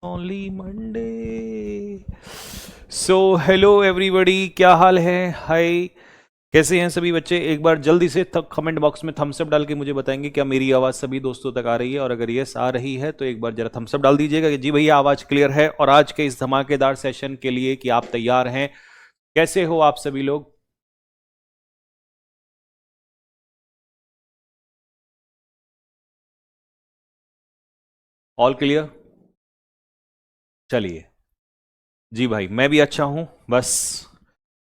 Only Monday. So hello everybody, क्या हाल है? हाय, कैसे हैं सभी बच्चे? एक बार जल्दी से कमेंट बॉक्स में थम्स अप डाल के मुझे बताएंगे क्या मेरी आवाज़ सभी दोस्तों तक आ रही है, और अगर यस आ रही है तो एक बार जरा थम्स अप डाल दीजिएगा कि जी भैया आवाज़ क्लियर है। और आज के इस धमाकेदार सेशन के लिए कि आप तैयार हैं? कैसे हो आप सभी लोग? All clear? चलिए जी भाई, मैं भी अच्छा हूं। बस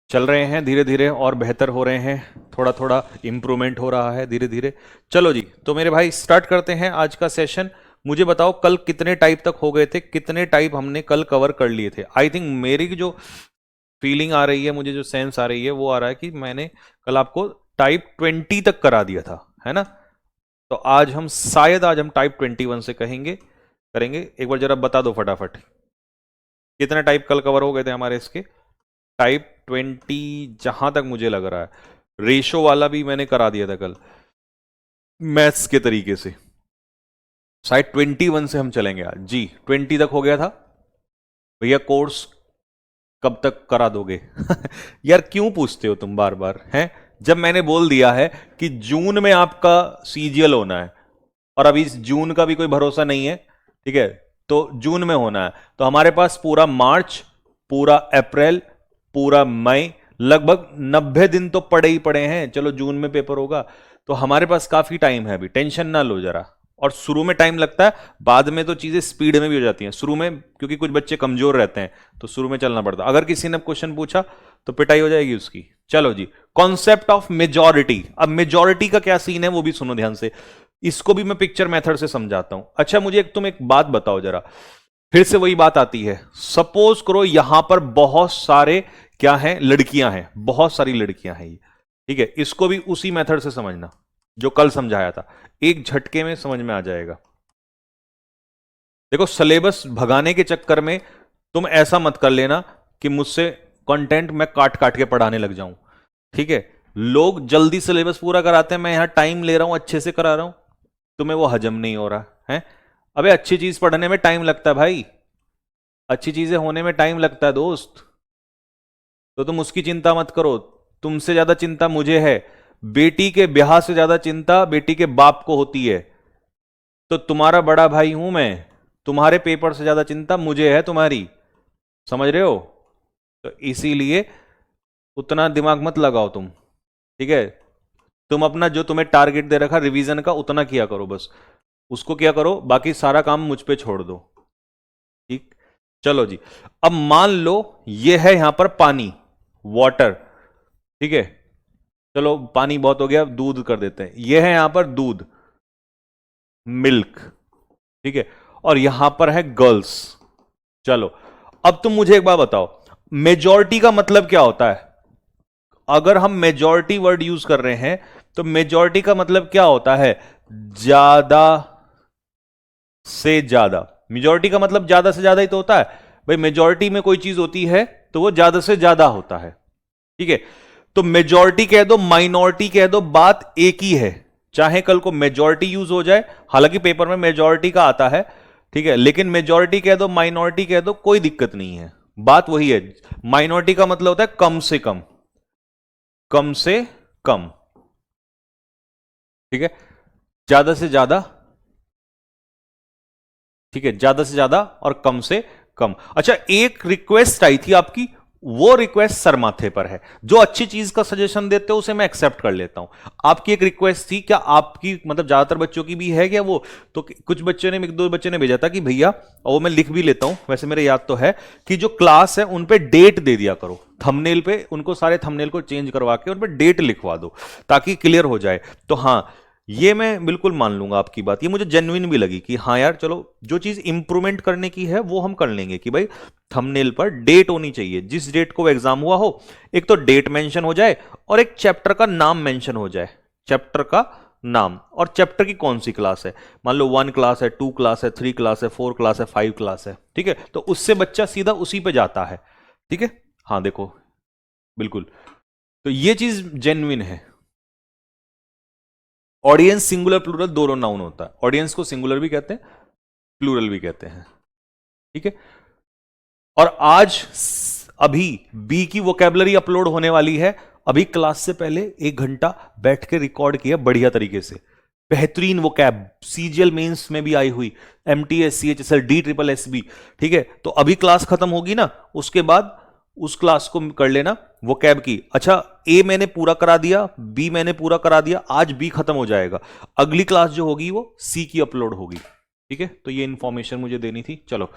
चल रहे हैं धीरे धीरे और बेहतर हो रहे हैं, थोड़ा थोड़ा इम्प्रूवमेंट हो रहा है धीरे धीरे। चलो जी, तो मेरे भाई स्टार्ट करते हैं आज का सेशन। मुझे बताओ कल कितने टाइप तक हो गए थे, कितने टाइप हमने कल कवर कर लिए थे? आई थिंक मेरी जो फीलिंग आ रही है, मुझे जो सेंस आ रही है वो आ रहा है कि मैंने कल आपको टाइप 20 तक करा दिया था, है ना? तो आज हम शायद आज हम टाइप 21 से कहेंगे करेंगे। एक बार जरा बता दो फटाफट, कितने टाइप कल कवर हो गए थे हमारे इसके? टाइप 20 जहां तक मुझे लग रहा है। रेशो वाला भी मैंने करा दिया था कल मैथ्स के तरीके से। शायद 21 से हम चलेंगे आज जी। 20 तक हो गया था भैया। कोर्स कब तक करा दोगे? यार क्यों पूछते हो तुम बार बार हैं? जब मैंने बोल दिया है कि जून में आपका सीजीएल होना है, और अभी इस जून का भी कोई भरोसा नहीं है, ठीक है? तो जून में होना है, तो हमारे पास पूरा मार्च, पूरा अप्रैल, पूरा मई, लगभग 90 दिन तो पड़े ही पड़े हैं। चलो जून में पेपर होगा तो हमारे पास काफी टाइम है, अभी टेंशन ना लो जरा। और शुरू में टाइम लगता है, बाद में तो चीजें स्पीड में भी हो जाती हैं। शुरू में क्योंकि कुछ बच्चे कमजोर रहते हैं तो शुरू में चलना पड़ता है। अगर किसी ने क्वेश्चन पूछा तो पिटाई हो जाएगी उसकी। चलो जी, कॉन्सेप्ट ऑफ मेजॉरिटी। अब मेजॉरिटी का क्या सीन है वो भी सुनो ध्यान से, इसको भी मैं पिक्चर मेथड से समझाता हूं। अच्छा मुझे तुम एक बात बताओ जरा, फिर से वही बात आती है। सपोज करो यहां पर बहुत सारे क्या हैं, लड़कियां हैं, बहुत सारी लड़कियां हैं ये, ठीक है? इसको भी उसी मेथड से समझना जो कल समझाया था, एक झटके में समझ में आ जाएगा। देखो, सिलेबस भगाने के चक्कर में तुम ऐसा मत कर लेना कि मुझसे कंटेंट मैं काट काट के पढ़ाने लग जाऊं, ठीक है? लोग जल्दी सिलेबस पूरा कराते हैं, मैं यहां टाइम ले रहा हूं, अच्छे से करा रहा हूं, तुम्हें वो हजम नहीं हो रहा है। अबे अच्छी चीज पढ़ने में टाइम लगता है भाई, अच्छी चीजें होने में टाइम लगता है दोस्त। तो तुम उसकी चिंता मत करो, तुमसे ज्यादा चिंता मुझे है। बेटी के ब्याह से ज्यादा चिंता बेटी के बाप को होती है। तो तुम्हारा बड़ा भाई हूं मैं, तुम्हारे पेपर से ज्यादा चिंता मुझे है तुम्हारी, समझ रहे हो? तो इसीलिए उतना दिमाग मत लगाओ तुम, ठीक है? तुम अपना जो तुम्हें टारगेट दे रखा रिवीजन का उतना किया करो, बस उसको किया करो, बाकी सारा काम मुझ पे छोड़ दो, ठीक? चलो जी, अब मान लो ये है यहां पर पानी, वाटर, ठीक है? चलो पानी बहुत हो गया, दूध कर देते हैं। ये है यहां पर दूध, मिल्क, ठीक है? और यहां पर है गर्ल्स। चलो, अब तुम मुझे एक बात बताओ, मेजॉरिटी का मतलब क्या होता है? अगर हम मेजॉरिटी वर्ड यूज कर रहे हैं तो मेजॉरिटी का मतलब क्या होता है? ज्यादा से ज्यादा। मेजॉरिटी का मतलब ज्यादा से ज्यादा ही तो होता है भाई। मेजॉरिटी में कोई चीज होती है तो वो ज्यादा से ज्यादा होता है, ठीक है? तो मेजॉरिटी कह दो, माइनॉरिटी कह दो, बात एक ही है। चाहे कल को मेजॉरिटी यूज हो जाए, हालांकि पेपर में मेजॉरिटी का आता है, ठीक है? लेकिन मेजॉरिटी कह दो, माइनॉरिटी कह दो, कोई दिक्कत नहीं है, बात वही है। माइनॉरिटी का मतलब होता है कम से कम, कम से कम, ठीक है? ज्यादा से ज्यादा, ठीक है? ज्यादा से ज्यादा और कम से कम। अच्छा, एक रिक्वेस्ट आई थी आपकी, वो रिक्वेस्ट सर माथे पर है। जो अच्छी चीज का सजेशन देते हो उसे मैं एक्सेप्ट कर लेता हूं। आपकी एक रिक्वेस्ट थी, क्या आपकी मतलब ज्यादातर बच्चों की भी है क्या वो? तो कुछ बच्चों ने, एक दो बच्चों ने भेजा था कि भैया, और वो मैं लिख भी लेता हूं वैसे, मेरे याद तो है, कि जो क्लास है उन पे डेट दे दिया करो, थंबनेल पे उनको, सारे थंबनेल को चेंज करवा के उन पे डेट लिखवा दो ताकि क्लियर हो जाए। तो हाँ, ये मैं बिल्कुल मान लूंगा आपकी बात, ये मुझे जेन्युइन भी लगी कि हाँ यार चलो, जो चीज इंप्रूवमेंट करने की है वो हम कर लेंगे कि भाई थंबनेल पर डेट होनी चाहिए, जिस डेट को एग्जाम हुआ हो। एक तो डेट मेंशन हो जाए और एक चैप्टर का नाम मेंशन हो जाए, चैप्टर का नाम, और चैप्टर की कौन सी क्लास है। मान लो 1 क्लास है, 2 क्लास है, 3 क्लास है, 4 क्लास है, 5 क्लास है, ठीक है? तो उससे बच्चा सीधा उसी पे जाता है, ठीक है? हाँ देखो, बिल्कुल। तो ये चीज जेन्युइन है। ऑडियंस सिंगुलर प्लूरल दोनों नाउन होता है, ऑडियंस को सिंगुलर भी कहते हैं, प्लूरल भी कहते हैं, ठीक है। और आज अभी बी की वोकैबुलरी अपलोड होने वाली है, अभी क्लास से पहले 1 घंटा बैठ के रिकॉर्ड किया बढ़िया तरीके से, बेहतरीन वोकैब, सीजीएल मेंस में भी आई हुई, MTS, CHSL, D triple S B. ठीक है, तो अभी क्लास खत्म होगी ना, उसके बाद उस क्लास को कर लेना वोकैब की। अच्छा, ए मैंने पूरा करा दिया, बी मैंने पूरा करा दिया, आज बी खत्म हो जाएगा, अगली क्लास जो होगी वो सी की अपलोड होगी। ठीक है, तो ये इंफॉर्मेशन मुझे देनी थी। चलो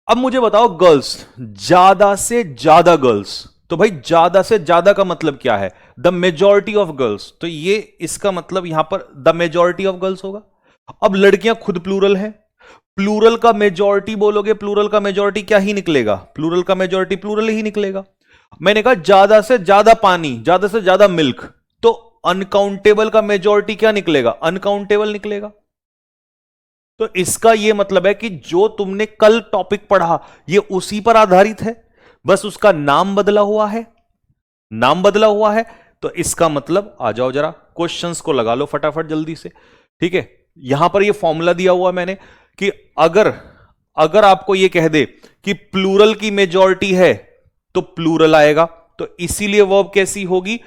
अब मुझे बताओ गर्ल्स, ज्यादा से ज्यादा गर्ल्स, तो भाई ज्यादा से ज्यादा का मतलब क्या है? द मेजॉरिटी ऑफ गर्ल्स, तो ये इसका मतलब यहां पर द मेजॉरिटी ऑफ गर्ल्स होगा। अब लड़कियां खुद प्लूरल है, प्लूरल का मेजॉरिटी बोलोगे, प्लूरल का मेजॉरिटी क्या ही निकलेगा? प्लूरल का मेजॉरिटी प्लूरल ही निकलेगा। मैंने कहा ज्यादा से ज्यादा पानी, ज्यादा से ज्यादा मिल्क, तो अनकाउंटेबल का मेजॉरिटी क्या निकलेगा? अनकाउंटेबल निकलेगा। तो इसका यह मतलब है कि जो तुमने कल टॉपिक पढ़ा ये उसी पर आधारित है, बस उसका नाम बदला हुआ है, नाम बदला हुआ है। तो इसका मतलब आ जाओ जरा क्वेश्चंस को लगा लो फटाफट जल्दी से। ठीक है, यहां पर ये फॉर्मूला दिया हुआ मैंने कि अगर आपको ये कह दे कि प्लूरल की मेजॉरिटी है तो प्लूरल आएगा, तो इसीलिए वर्ब कैसी होगी?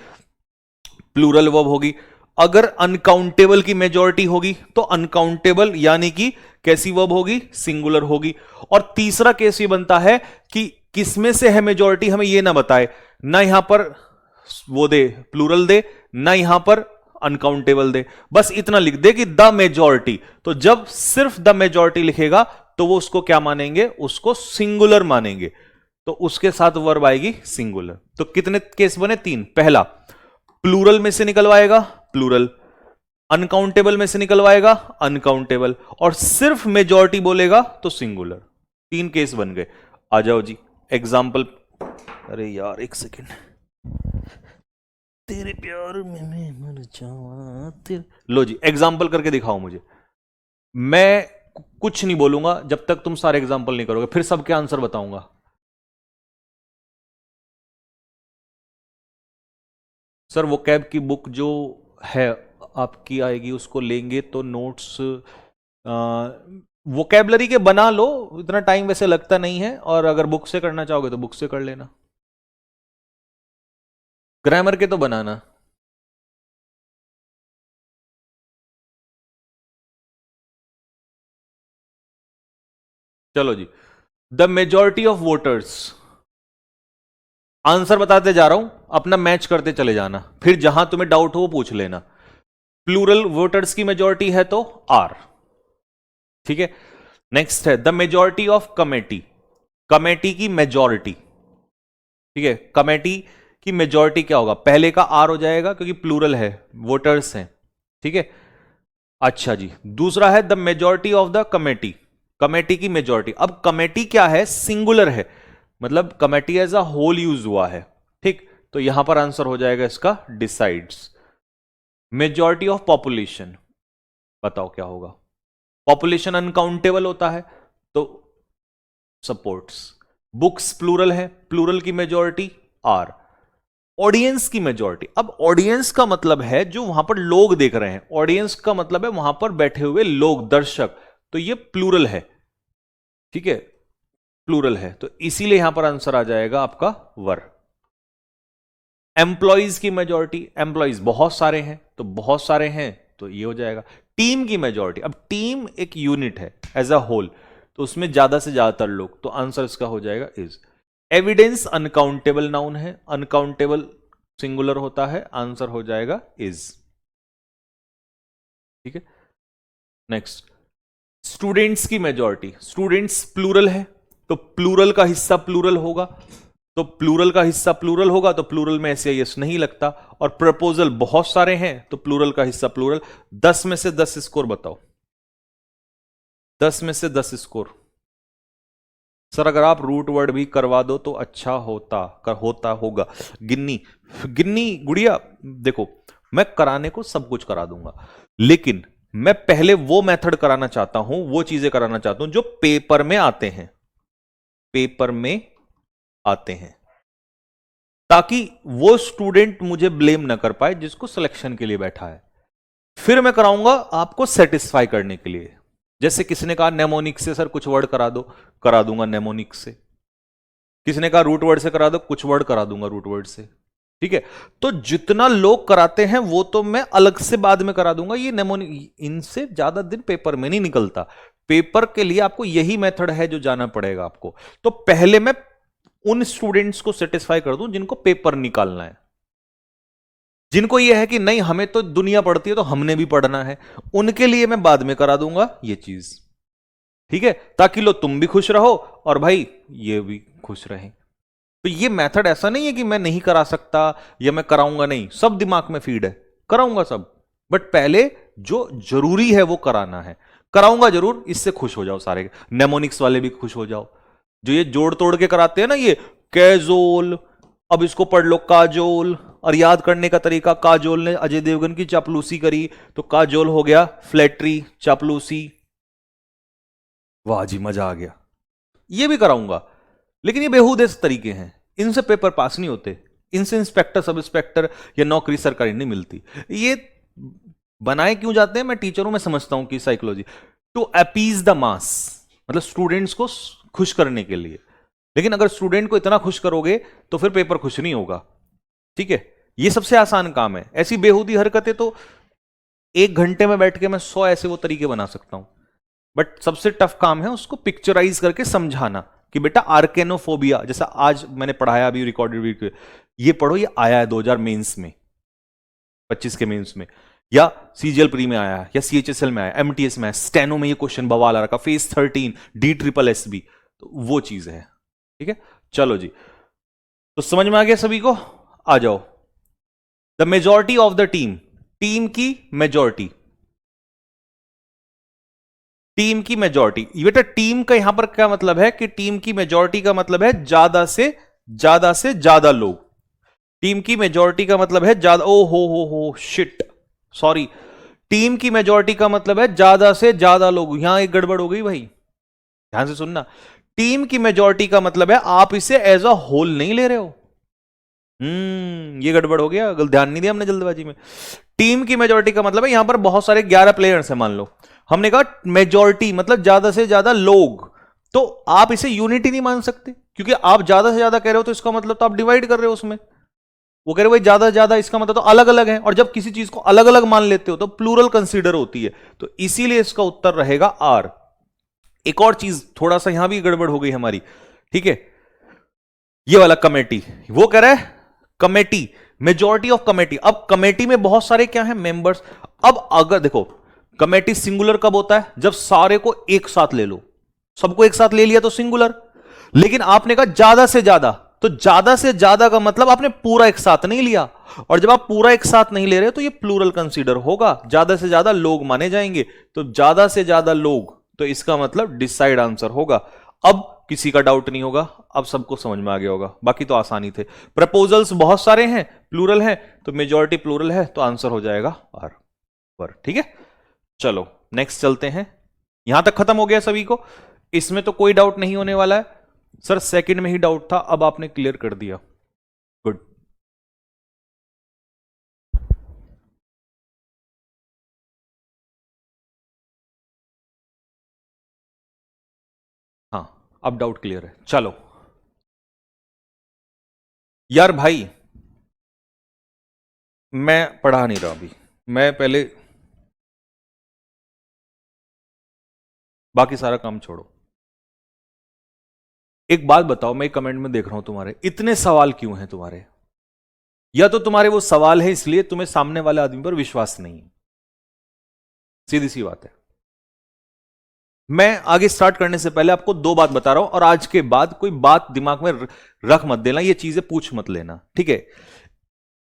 प्लूरल वर्ब होगी। अगर अनकाउंटेबल की मेजॉरिटी होगी तो अनकाउंटेबल यानी कि कैसी वर्ब होगी? सिंगुलर होगी। और तीसरा केस ये बनता है कि किसमें से है मेजॉरिटी, हमें ये ना बताए, ना यहां पर वो दे प्लूरल दे, ना यहां पर अनकाउंटेबल दे, बस इतना लिख दे कि द मेजॉरिटी। तो जब सिर्फ द मेजॉरिटी लिखेगा तो वो उसको क्या मानेंगे? उसको सिंगुलर मानेंगे, तो उसके साथ वर्ब आएगी सिंगुलर। तो कितने केस बने? 3। पहला, प्लूरल में से निकलवाएगा प्लूरल, अनकाउंटेबल में से निकलवाएगा अनकाउंटेबल, और सिर्फ मेजॉरिटी बोलेगा तो सिंगुलर। 3 केस बन गए। आ जाओ जी एग्जाम्पल। अरे यार एक सेकेंड, तेरे प्यार में मैं मर जाऊं तेरे। लो जी एग्जाम्पल करके दिखाओ मुझे। मैं कुछ नहीं बोलूंगा जब तक तुम सारे एग्जाम्पल नहीं करोगे, फिर सबके आंसर बताऊंगा। सर वो कैब की बुक जो है आपकी आएगी, उसको लेंगे तो नोट्स वोकैबलरी के बना लो, इतना टाइम वैसे लगता नहीं है, और अगर बुक से करना चाहोगे तो बुक से कर लेना, ग्रामर के तो बनाना। चलो जी, the majority of voters, answer बताते जा रहा हूं, अपना मैच करते चले जाना, फिर जहां तुम्हें डाउट हो वो पूछ लेना। प्लूरल वोटर्स की मेजॉरिटी है तो आर। ठीक है, नेक्स्ट है the majority of committee, committee की मेजॉरिटी। ठीक है, कमेटी की मेजॉरिटी क्या होगा? पहले का आर हो जाएगा क्योंकि प्लूरल है, वोटर्स हैं। ठीक है, अच्छा जी, दूसरा है the majority of the committee, committee की मेजॉरिटी। अब कमेटी क्या है? सिंगुलर है, मतलब committee as a whole use हुआ है। ठीक, तो यहां पर आंसर हो जाएगा इसका डिसाइड्स। मेजॉरिटी ऑफ पॉपुलेशन, बताओ क्या होगा? पॉपुलेशन अनकाउंटेबल होता है तो सपोर्ट्स। बुक्स प्लूरल है, प्लूरल की मेजॉरिटी आर। ऑडियंस की मेजॉरिटी, अब ऑडियंस का मतलब है जो वहां पर लोग देख रहे हैं, ऑडियंस का मतलब है वहां पर बैठे हुए लोग, दर्शक, तो ये प्लूरल है। ठीक है, प्लूरल है, तो इसीलिए यहां पर आंसर आ जाएगा आपका वर। एम्प्लॉइज की मेजॉरिटी, एम्प्लॉइज बहुत सारे हैं तो बहुत सारे हैं तो ये हो जाएगा। टीम की मेजॉरिटी, अब टीम एक यूनिट है एज अ होल, तो उसमें ज्यादा से ज्यादातर लोग, तो आंसर इसका हो जाएगा इज। एविडेंस अनकाउंटेबल नाउन है, अनकाउंटेबल सिंगुलर होता है, आंसर हो जाएगा इज। ठीक है, नेक्स्ट, स्टूडेंट्स की मेजॉरिटी, स्टूडेंट्स प्लूरल है तो प्लूरल का हिस्सा प्लूरल होगा, तो प्लूरल का हिस्सा प्लूरल होगा तो प्लूरल में ऐसे यस नहीं लगता। और प्रपोजल बहुत सारे हैं तो प्लूरल का हिस्सा प्लूरल। 10 में से 10 स्कोर बताओ, 10 में से 10 स्कोर। सर अगर आप रूट वर्ड भी करवा दो तो अच्छा होता होगा। गिन्नी, गिन्नी गुड़िया, देखो मैं कराने को सब कुछ करा दूंगा, लेकिन मैं पहले वो मेथड कराना चाहता हूं, वो चीजें कराना चाहता हूं जो पेपर में आते हैं, पेपर में आते हैं, ताकि वो स्टूडेंट मुझे ब्लेम ना कर पाए जिसको सिलेक्शन के लिए बैठा है। फिर मैं कराऊंगा आपको सेटिस्फाई करने के लिए। जैसे किसी ने कहा नेमोनिक से सर कुछ वर्ड करा दो, करा दूंगा नेमोनिक से। किसी ने कहा रूट वर्ड से करा दो, कुछ वर्ड करा दूंगा रूट वर्ड से। ठीक है, तो जितना लोग कराते हैं वो तो मैं अलग से बाद में करा दूंगा। ये नेमोनिक इनसे ज्यादा दिन पेपर में नहीं निकलता। पेपर के लिए आपको यही मेथड है जो जाना पड़ेगा आपको। तो पहले मैं उन स्टूडेंट्स को सेटिस्फाई कर दूं जिनको पेपर निकालना है, जिनको यह है कि नहीं हमें तो दुनिया पढ़ती है तो हमने भी पढ़ना है, उनके लिए मैं बाद में करा दूंगा ये चीज। ठीक है, ताकि लो तुम भी खुश रहो और भाई ये भी खुश रहे। तो ये मेथड ऐसा नहीं है कि मैं नहीं करा सकता या मैं कराऊंगा नहीं, सब दिमाग में फीड है, कराऊंगा सब, बट पहले जो जरूरी है वो कराना है। कराऊंगा जरूर, इससे खुश हो जाओ सारे, नेमोनिक्स वाले भी खुश हो जाओ। जो ये जोड़ तोड़ के कराते हैं ना, ये कैजोल, अब इसको पढ़ लो काजोल, और याद करने का तरीका, काजोल ने अजय देवगन की चापलूसी करी तो काजोल हो गया फ्लैटरी, चापलूसी। वाह जी, मजा आ गया। ये भी कराऊंगा, लेकिन ये बेहूदे तरीके हैं, इनसे पेपर पास नहीं होते, इनसे इंस्पेक्टर सब इंस्पेक्टर या नौकरी सरकारी नहीं मिलती। ये बनाए क्यों जाते हैं मैं टीचरों में समझता हूं कि psychology, to appease the mass, मतलब स्टूडेंट्स को खुश करने के लिए। लेकिन अगर स्टूडेंट को इतना खुश करोगे तो फिर पेपर खुश नहीं होगा। ठीक है, ये सबसे आसान काम है। ऐसी बेहूदी हरकतें तो 1 घंटे में बैठ के मैं 100 ऐसे वो तरीके बना सकता हूं, बट सबसे टफ काम है उसको पिक्चराइज करके समझाना कि बेटा आर्केनोफोबिया, जैसा आज मैंने पढ़ाया अभी रिकॉर्डेड वीडियो, ये पढ़ो, ये आया है 2000 मेंस में, 25 के मेंस में, या सीजीएल प्री में आया है, या सीएचएसएल में आया, एमटीएस में आया, स्टेनो में ये क्वेश्चन बवाल आ रखा, फेस 13 DSSB, तो वो चीज है। ठीक है, चलो जी, तो समझ में आ गया सभी को? आ जाओ। The majority of the team, team की मेजॉरिटी, टीम की मेजॉरिटी, बेटा टीम का यहां पर क्या मतलब है कि टीम की मेजॉरिटी का मतलब है ज्यादा से ज्यादा लोग। टीम की मेजॉरिटी का मतलब है ज्यादा, ओ हो शिट, सॉरी, टीम की मेजॉरिटी का मतलब है ज्यादा से ज्यादा लोग। यहां एक गड़बड़ हो गई भाई, ध्यान से सुनना। टीम की मेजॉरिटी का मतलब है आप इसे एज अ होल नहीं ले रहे हो। ये गड़बड़ हो गया, ध्यान नहीं दिया हमने जल्दबाजी में। टीम की मेजॉरिटी का मतलब है यहां पर बहुत सारे 11 प्लेयर्स हैं मान लो, हमने कहा मेजॉरिटी मतलब ज्यादा से ज्यादा लोग, तो आप इसे यूनिटी नहीं मान सकते, क्योंकि आप ज्यादा से ज्यादा कह रहे हो तो इसका मतलब तो आप डिवाइड कर रहे हो उसमें। वो कह रहे हो भाई ज्यादा से ज्यादा, इसका मतलब तो अलग अलग है, और जब किसी चीज को अलग अलग मान लेते हो तो प्लूरल कंसीडर होती है, तो इसीलिए इसका उत्तर रहेगा आर। एक और चीज थोड़ा सा यहां भी गड़बड़ हो गई हमारी, ठीक है, ये वाला कमेटी, वो कह रहा है कमेटी, मेजॉरिटी ऑफ कमेटी। अब कमेटी में बहुत सारे क्या है, मेंबर्स। अब अगर देखो, कमेटी सिंगुलर कब होता है, जब सारे को एक साथ ले लो, सबको एक साथ ले लिया तो सिंगुलर। लेकिन आपने कहा ज्यादा से ज्यादा, तो ज्यादा से ज्यादा का मतलब आपने पूरा एक साथ नहीं लिया, और जब आप पूरा एक साथ नहीं ले रहे तो ये प्लूरल कंसीडर होगा, ज्यादा से ज्यादा लोग माने जाएंगे, तो ज्यादा से ज्यादा लोग, तो इसका मतलब डिसाइड आंसर होगा। अब किसी का डाउट नहीं होगा, अब सबको समझ में आ गया होगा, बाकी तो आसानी थे। प्रपोजल्स बहुत सारे हैं, प्लूरल है, तो मेजॉरिटी प्लूरल है, तो आंसर हो जाएगा आर पर। ठीक है, चलो नेक्स्ट चलते हैं। यहां तक खत्म हो गया सभी को, इसमें तो कोई डाउट नहीं होने वाला है। सर सेकंड में ही डाउट था, अब आपने क्लियर कर दिया, गुड। हाँ, अब डाउट क्लियर है। चलो यार भाई, मैं पढ़ा नहीं रहा अभी, मैं पहले बाकी सारा काम छोड़ो। एक बात बताओ, मैं कमेंट में देख रहा हूं तुम्हारे इतने सवाल क्यों हैं तुम्हारे? या तो तुम्हारे वो सवाल है इसलिए तुम्हें सामने वाले आदमी पर विश्वास नहीं है, सीधी सी बात है। मैं आगे स्टार्ट करने से पहले आपको 2 बात बता रहा हूं, और आज के बाद कोई बात दिमाग में रख मत देना, ये चीजें पूछ मत लेना, ठीक है?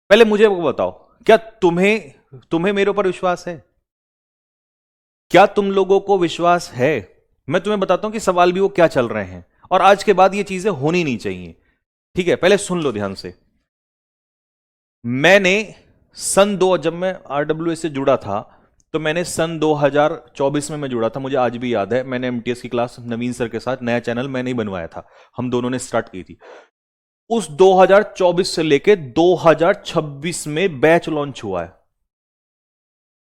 पहले मुझे वो बताओ, क्या तुम्हें मेरे ऊपर विश्वास है? क्या तुम लोगों को विश्वास है? मैं तुम्हें बताता हूं कि सवाल भी वो क्या चल रहे हैं, और आज के बाद ये चीजें होनी नहीं चाहिए, ठीक है? पहले सुन लो ध्यान से। मैंने सन 2, जब मैं आरडब्ल्यूएस से जुड़ा था, तो मैंने सन 2024 में मैं जुड़ा था, मुझे आज भी याद है। मैंने एमटीएस की क्लास नवीन सर के साथ, नया चैनल मैंने ही बनवाया था, हम दोनों ने स्टार्ट की थी। उस 2024 से लेके 2026 में बैच लॉन्च हुआ है।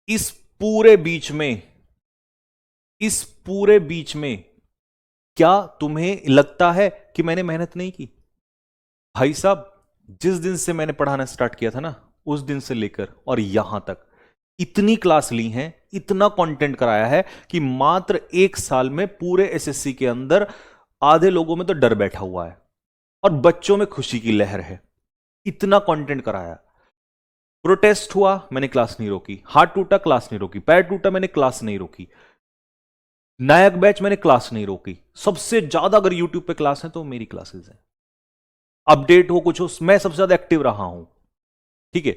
इस पूरे बीच में, इस पूरे बीच में क्या तुम्हें लगता है कि मैंने मेहनत नहीं की? भाई साहब, जिस दिन से मैंने पढ़ाना स्टार्ट किया था ना, उस दिन से लेकर और यहां तक इतनी क्लास ली हैं, इतना कंटेंट कराया है कि मात्र 1 साल में पूरे एसएससी के अंदर आधे लोगों में तो डर बैठा हुआ है और बच्चों में खुशी की लहर है। इतना कंटेंट कराया। प्रोटेस्ट हुआ, मैंने क्लास नहीं रोकी। हाथ टूटा, क्लास नहीं रोकी। पैर टूटा, मैंने क्लास नहीं रोकी। नायक बैच, मैंने क्लास नहीं रोकी। सबसे ज्यादा अगर यूट्यूब पे क्लास है तो मेरी क्लासेस हैं। अपडेट हो कुछ हो, मैं सबसे ज्यादा एक्टिव रहा हूं। ठीक है।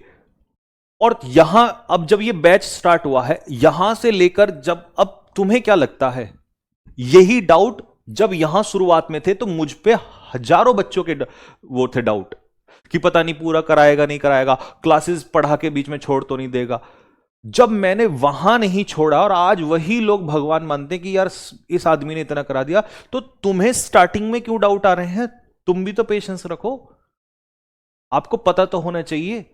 और यहां अब जब ये बैच स्टार्ट हुआ है, यहां से लेकर जब, अब तुम्हें क्या लगता है, यही डाउट जब यहां शुरुआत में थे तो मुझ पे हजारों बच्चों के वो थे डाउट कि पता नहीं पूरा कराएगा नहीं कराएगा, क्लासेस पढ़ा के बीच में छोड़ तो नहीं देगा। जब मैंने वहां नहीं छोड़ा और आज वही लोग भगवान मानते कि यार इस आदमी ने इतना करा दिया, तो तुम्हें स्टार्टिंग में क्यों डाउट आ रहे हैं? तुम भी तो पेशेंस रखो, आपको पता तो होना चाहिए।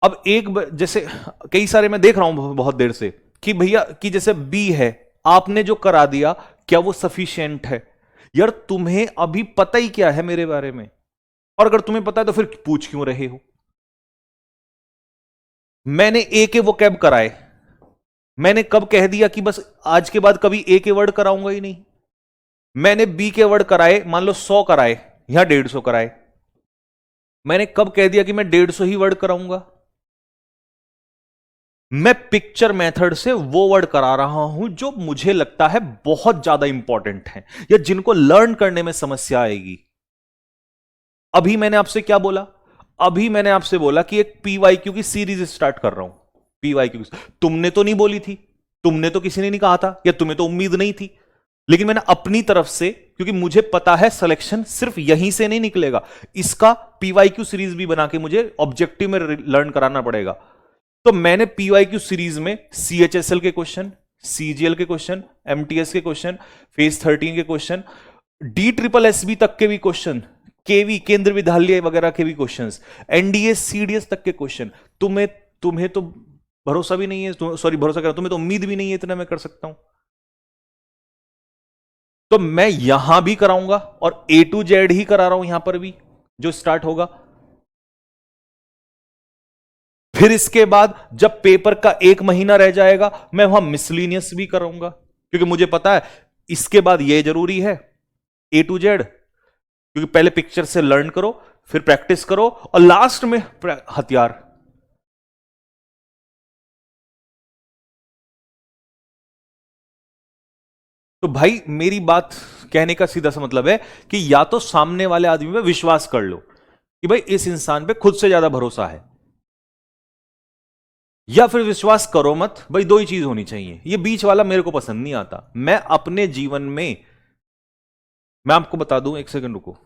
अब जैसे कई सारे मैं देख रहा हूं बहुत देर से कि भैया कि जैसे बी है, आपने जो करा दिया क्या वो सफिशिएंट है? यार तुम्हें अभी पता ही क्या है मेरे बारे में? और अगर तुम्हें पता है तो फिर पूछ क्यों रहे हो? मैंने ए के वोकैब कराए, मैंने कब कह दिया कि बस आज के बाद कभी ए के वर्ड कराऊंगा ही नहीं? मैंने बी के वर्ड कराए, मान लो 100 कराए या 150 कराए, मैंने कब कह दिया कि मैं 150 ही वर्ड कराऊंगा? मैं पिक्चर मेथड से वो वर्ड करा रहा हूं जो मुझे लगता है बहुत ज्यादा इंपॉर्टेंट है या जिनको लर्न करने में समस्या आएगी। अभी मैंने आपसे क्या बोला? अभी मैंने आपसे बोला कि एक पीवाईक्यू की सीरीज स्टार्ट कर रहा हूं। पीवाईक्यू तुमने तो नहीं बोली थी, तुमने तो किसी ने नहीं कहा था, या तुम्हें तो उम्मीद नहीं थी, लेकिन मैंने अपनी तरफ से, क्योंकि मुझे पता है सिलेक्शन सिर्फ यहीं से नहीं निकलेगा, इसका पीवाईक्यू सीरीज भी बना के मुझे ऑब्जेक्टिव में लर्न कराना पड़ेगा। तो मैंने पीवाईक्यू सीरीज में सीएचएसएल के क्वेश्चन, सीजीएल के क्वेश्चन, एमटीएस के क्वेश्चन, फेज 13 के क्वेश्चन, डी ट्रिपल एसबी तक के भी क्वेश्चन, केवी केंद्र विद्यालय वगैरह के भी क्वेश्चंस, एनडीएस सीडीएस तक के क्वेश्चन। तुम्हें तुम्हें तो भरोसा भी नहीं है, सॉरी भरोसा कर, तुम्हें तो उम्मीद भी नहीं है इतना मैं कर सकता हूं। तो मैं यहां भी कराऊंगा और ए टू जेड ही करा रहा हूं यहां पर भी जो स्टार्ट होगा। फिर इसके बाद जब पेपर का 1 महीना रह जाएगा, मैं वहां मिसलीनियस भी कराऊंगा, क्योंकि मुझे पता है इसके बाद ये जरूरी है ए टू जेड, क्योंकि पहले पिक्चर से लर्न करो, फिर प्रैक्टिस करो और लास्ट में हथियार। तो भाई मेरी बात कहने का सीधा सा मतलब है कि या तो सामने वाले आदमी पे विश्वास कर लो कि भाई इस इंसान पे खुद से ज्यादा भरोसा है, या फिर विश्वास करो मत। भाई दो ही चीज होनी चाहिए, ये बीच वाला मेरे को पसंद नहीं आता। मैं अपने जीवन में, मैं आपको बता दूं, एक सेकंड रुको।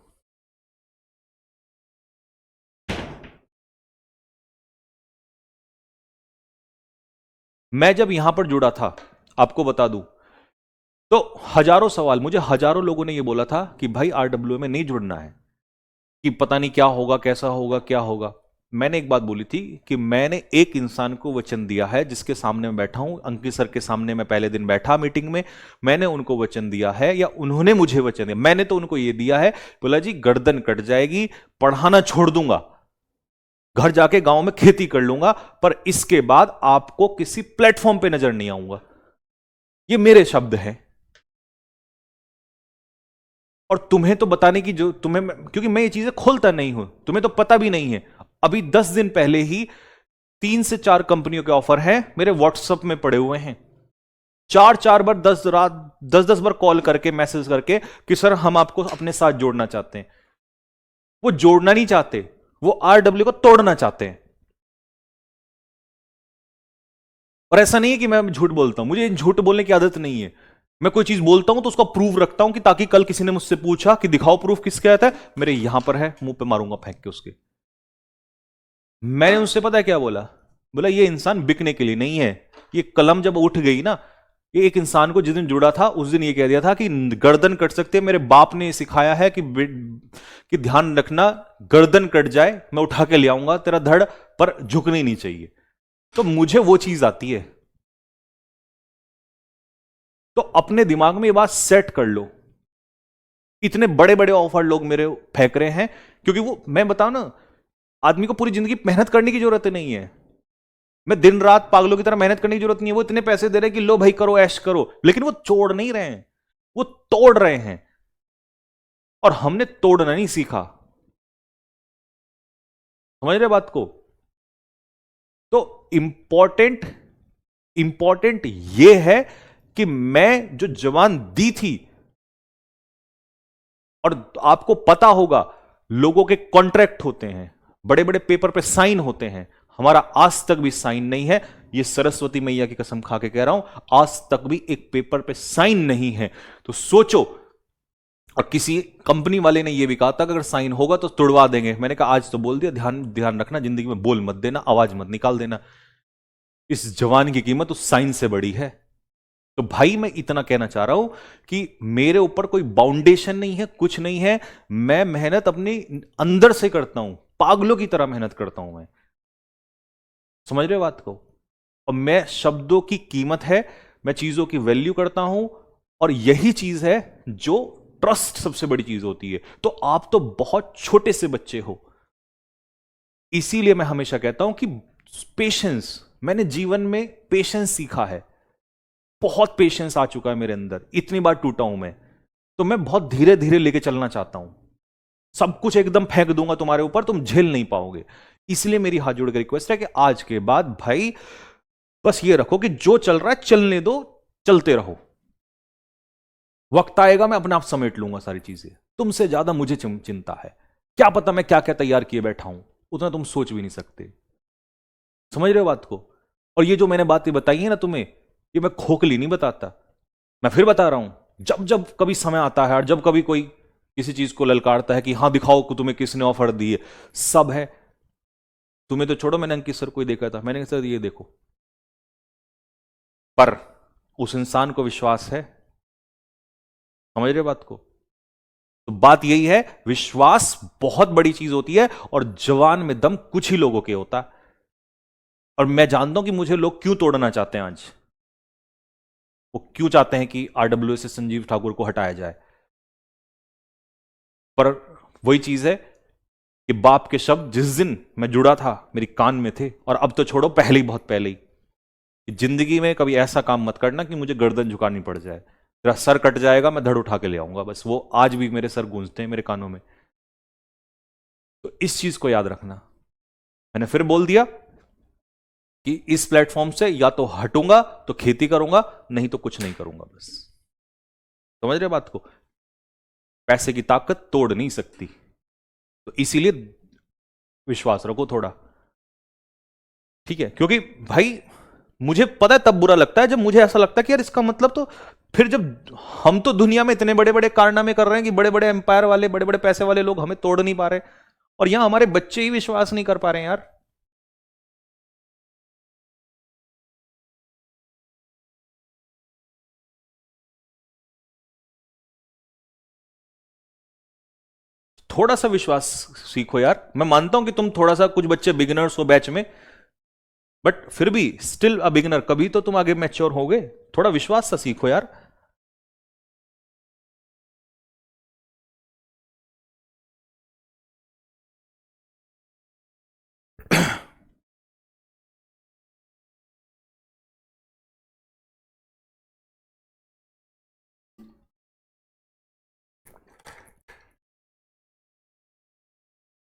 मैं जब यहां पर जुड़ा था, आपको बता दूं, तो हजारों सवाल, मुझे हजारों लोगों ने यह बोला था कि भाई आरडब्ल्यू में नहीं जुड़ना है, कि पता नहीं क्या होगा, कैसा होगा, क्या होगा। मैंने एक बात बोली थी कि मैंने एक इंसान को वचन दिया है जिसके सामने मैं बैठा हूं, अंकित सर के सामने मैं पहले दिन बैठा मीटिंग में, मैंने उनको वचन दिया है या उन्होंने मुझे वचन दिया, मैंने तो उनको यह दिया है, बोला जी गर्दन कट जाएगी, पढ़ाना छोड़ दूंगा, घर जाके गांव में खेती कर लूंगा, पर इसके बाद आपको किसी प्लेटफॉर्म पे नजर नहीं आऊंगा। ये मेरे शब्द हैं। और तुम्हें तो बताने की जो तुम्हें, क्योंकि मैं ये चीजें खोलता नहीं हूं, तुम्हें तो पता भी नहीं है। अभी 10 दिन पहले ही 3 से 4 कंपनियों के ऑफर हैं, मेरे व्हाट्सएप में पड़े हुए हैं। 4 बार 10 बार कॉल करके, मैसेज करके कि सर हम आपको अपने साथ जोड़ना चाहते हैं। वो जोड़ना नहीं चाहते, वो आरडब्ल्यू को तोड़ना चाहते हैं। और ऐसा नहीं है कि मैं झूठ बोलता हूं, मुझे झूठ बोलने की आदत नहीं है। मैं कोई चीज बोलता हूं तो उसका प्रूफ रखता हूं कि ताकि कल किसी ने मुझसे पूछा कि दिखाओ प्रूफ किसके आता है, मेरे यहां पर है, मुंह पे मारूंगा फेंक के उसके। मैंने उससे पता है क्या बोला? बोला ये इंसान बिकने के लिए नहीं है। ये कलम जब उठ गई ना, ये एक इंसान को जिस दिन जुड़ा था उस दिन ये कह दिया था कि गर्दन कट सकते हैं। मेरे बाप ने सिखाया है कि ध्यान रखना, गर्दन कट जाए मैं उठा के ले आऊंगा तेरा धड़, पर झुकनी नहीं चाहिए। तो मुझे वो चीज आती है। तो अपने दिमाग में ये बात सेट कर लो। इतने बड़े बड़े ऑफर लोग मेरे फेंक रहे हैं, क्योंकि वो, मैं बताऊं ना, आदमी को पूरी जिंदगी मेहनत करने की जरूरत नहीं है। मैं दिन रात पागलों की तरह मेहनत करने की जरूरत नहीं है। वो इतने पैसे दे रहे हैं कि लो भाई करो, ऐश करो, लेकिन वो छोड़ नहीं रहे हैं, वो तोड़ रहे हैं। और हमने तोड़ना नहीं सीखा। समझ रहे बात को? तो इंपॉर्टेंट इंपॉर्टेंट यह है कि मैं जो जवान दी थी, और आपको पता होगा लोगों के कॉन्ट्रैक्ट होते हैं, बड़े बड़े पेपर पे साइन होते हैं, हमारा आज तक भी साइन नहीं है। ये सरस्वती मैया की कसम खा के कह रहा हूं, आज तक भी एक पेपर पे साइन नहीं है। तो सोचो, और किसी कंपनी वाले ने यह भी कहा था कि अगर साइन होगा तो तुड़वा देंगे। मैंने कहा आज तो बोल दिया, ध्यान ध्यान रखना, जिंदगी में बोल मत देना, आवाज मत निकाल देना। इस जवान की कीमत उस साइन से बड़ी है। तो भाई मैं इतना कहना चाह रहा हूं कि मेरे ऊपर कोई बाउंडेशन नहीं है, कुछ नहीं है। मैं मेहनत अपनी अंदर से करता हूं, पागलों की तरह मेहनत करता हूं मैं। समझ रहे हो बात को? और मैं, शब्दों की कीमत है, मैं चीजों की वैल्यू करता हूं, और यही चीज है जो ट्रस्ट सबसे बड़ी चीज होती है। तो आप तो बहुत छोटे से बच्चे हो, इसीलिए मैं हमेशा कहता हूं कि पेशेंस, मैंने जीवन में पेशेंस सीखा है। बहुत पेशेंस आ चुका है मेरे अंदर, इतनी बार टूटा हूं मैं। तो मैं बहुत धीरे धीरे लेके चलना चाहता हूं। सब कुछ एकदम फेंक दूंगा तुम्हारे ऊपर, तुम झेल नहीं पाओगे। इसलिए मेरी हाथ जोड़ के रिक्वेस्ट है कि आज के बाद भाई बस ये रखो कि जो चल रहा है चलने दो, चलते रहो। वक्त आएगा मैं अपने आप समेट लूंगा सारी चीजें। तुमसे ज्यादा मुझे चिंता है, क्या पता मैं क्या क्या तैयार किए बैठा हूं, उतना तुम सोच भी नहीं सकते। समझ रहे हो बात को? और ये जो मैंने बातें बताई है ना तुम्हें, ये मैं खोखली नहीं बताता। मैं फिर बता रहा हूं, जब जब कभी समय आता है और जब कभी कोई किसी चीज को ललकारता है कि हां दिखाओ कि तुम्हें किसने ऑफर दी है, सब है। तुम्हें तो छोड़ो, मैंने अंकित सर को ही देखा था, मैंने कहा सर ये देखो, पर उस इंसान को विश्वास है। समझ रहे बात को? तो बात यही है, विश्वास बहुत बड़ी चीज होती है, और जवान में दम कुछ ही लोगों के होता है। और मैं जानता हूं कि मुझे लोग क्यों तोड़ना चाहते हैं आज। वो क्यों चाहते हैं कि आरडब्ल्यूएस से संजीव ठाकुर को हटाया जाए। पर वही चीज है कि बाप के शब्द जिस दिन मैं जुड़ा था मेरी कान में थे, और अब तो छोड़ो, पहले ही, बहुत पहले ही, कि जिंदगी में कभी ऐसा काम मत करना कि मुझे गर्दन झुकानी पड़ जाए। तेरा सर कट जाएगा, मैं धड़ उठा के ले आऊंगा। बस वो आज भी मेरे सर गूंजते हैं मेरे कानों में। तो इस चीज को याद रखना। मैंने फिर बोल दिया कि इस प्लेटफॉर्म से या तो हटूंगा तो खेती करूंगा, नहीं तो कुछ नहीं करूंगा। बस समझ रहे बात को? पैसे की ताकत तोड़ नहीं सकती। तो इसीलिए विश्वास रखो थोड़ा, ठीक है? क्योंकि भाई मुझे पता है तब बुरा लगता है जब मुझे ऐसा लगता है कि यार इसका मतलब तो फिर जब हम तो दुनिया में इतने बड़े बड़े कारनामे कर रहे हैं कि बड़े बड़े एम्पायर वाले, बड़े बड़े पैसे वाले लोग हमें तोड़ नहीं पा रहे, और यहां हमारे बच्चे ही विश्वास नहीं कर पा रहे हैं यार। थोड़ा सा विश्वास सीखो यार। मैं मानता हूं कि तुम थोड़ा सा, कुछ बच्चे बिगिनर्स हो बैच में, बट फिर भी स्टिल अ बिगिनर, कभी तो तुम आगे मैच्योर होगे। थोड़ा विश्वास सा सीखो यार।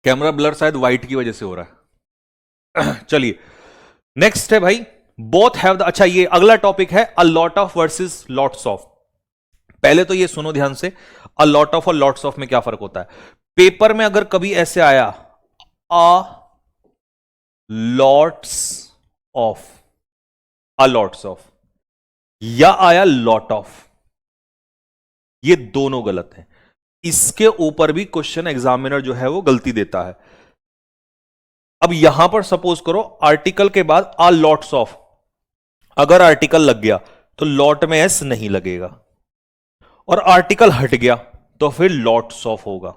कैमरा ब्लर शायद वाइट की वजह से हो रहा है। चलिए नेक्स्ट है भाई, बोथ हैव द, अच्छा ये अगला टॉपिक है, अ lot of versus lots of. पहले तो ये सुनो ध्यान से, अ लॉट ऑफ और लॉट्स ऑफ में क्या फर्क होता है। पेपर में अगर कभी ऐसे आया a lots of, a lots of, या आया लॉट ऑफ, ये दोनों गलत है। इसके ऊपर भी क्वेश्चन एग्जामिनर जो है वो गलती देता है। अब यहां पर सपोज करो आर्टिकल के बाद आ लॉट्स ऑफ, अगर आर्टिकल लग गया तो लॉट में एस नहीं लगेगा, और आर्टिकल हट गया तो फिर लॉट्स ऑफ होगा।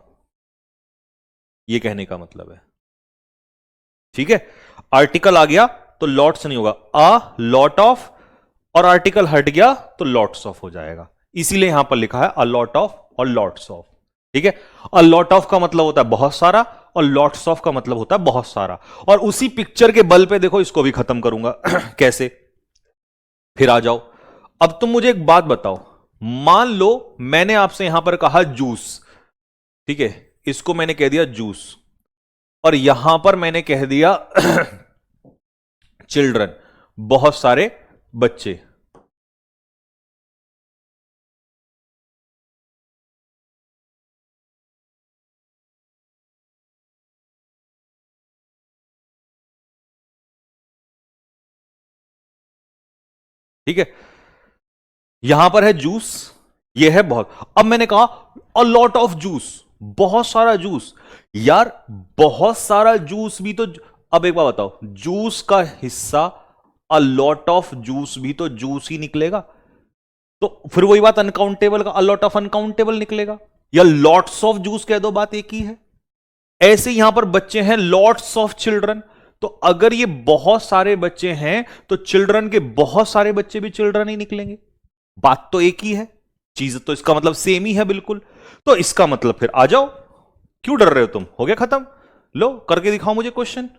यह कहने का मतलब है, ठीक है? आर्टिकल आ गया तो लॉट्स नहीं होगा, आ लॉट ऑफ, और आर्टिकल हट गया तो लॉट्स ऑफ हो जाएगा, इसीलिए यहां पर लिखा है अ लॉट ऑफ और लॉट्स ऑफ। ठीक है, अ लॉट ऑफ का मतलब होता है बहुत सारा और लॉट्स ऑफ का मतलब होता है बहुत सारा। और उसी पिक्चर के बल पे देखो इसको भी खत्म करूंगा कैसे, फिर आ जाओ। अब तुम मुझे एक बात बताओ, मान लो मैंने आपसे यहां पर कहा जूस, ठीक है, इसको मैंने कह दिया जूस, और यहां पर मैंने कह दिया चिल्ड्रन, बहुत सारे बच्चे। ठीक है, यहां पर है जूस, ये है बहुत। अब मैंने कहा अ लॉट ऑफ जूस, बहुत सारा जूस। यार बहुत सारा जूस भी तो, अब एक बार बताओ, जूस का हिस्सा अ लॉट ऑफ जूस भी तो जूस ही निकलेगा, तो फिर वही बात अनकाउंटेबल का अ लॉट ऑफ अनकाउंटेबल निकलेगा, या लॉट्स ऑफ जूस कह दो, बात एक ही है। ऐसे यहां पर बच्चे हैं लॉट्स ऑफ चिल्ड्रन, तो अगर ये बहुत सारे बच्चे हैं तो चिल्ड्रन के बहुत सारे बच्चे भी चिल्ड्रन ही निकलेंगे, बात तो एक ही है, चीज तो इसका मतलब सेम ही है बिल्कुल। तो इसका मतलब फिर आ जाओ, क्यों डर रहे हो तुम, हो गया खत्म, लो करके दिखाओ मुझे क्वेश्चन।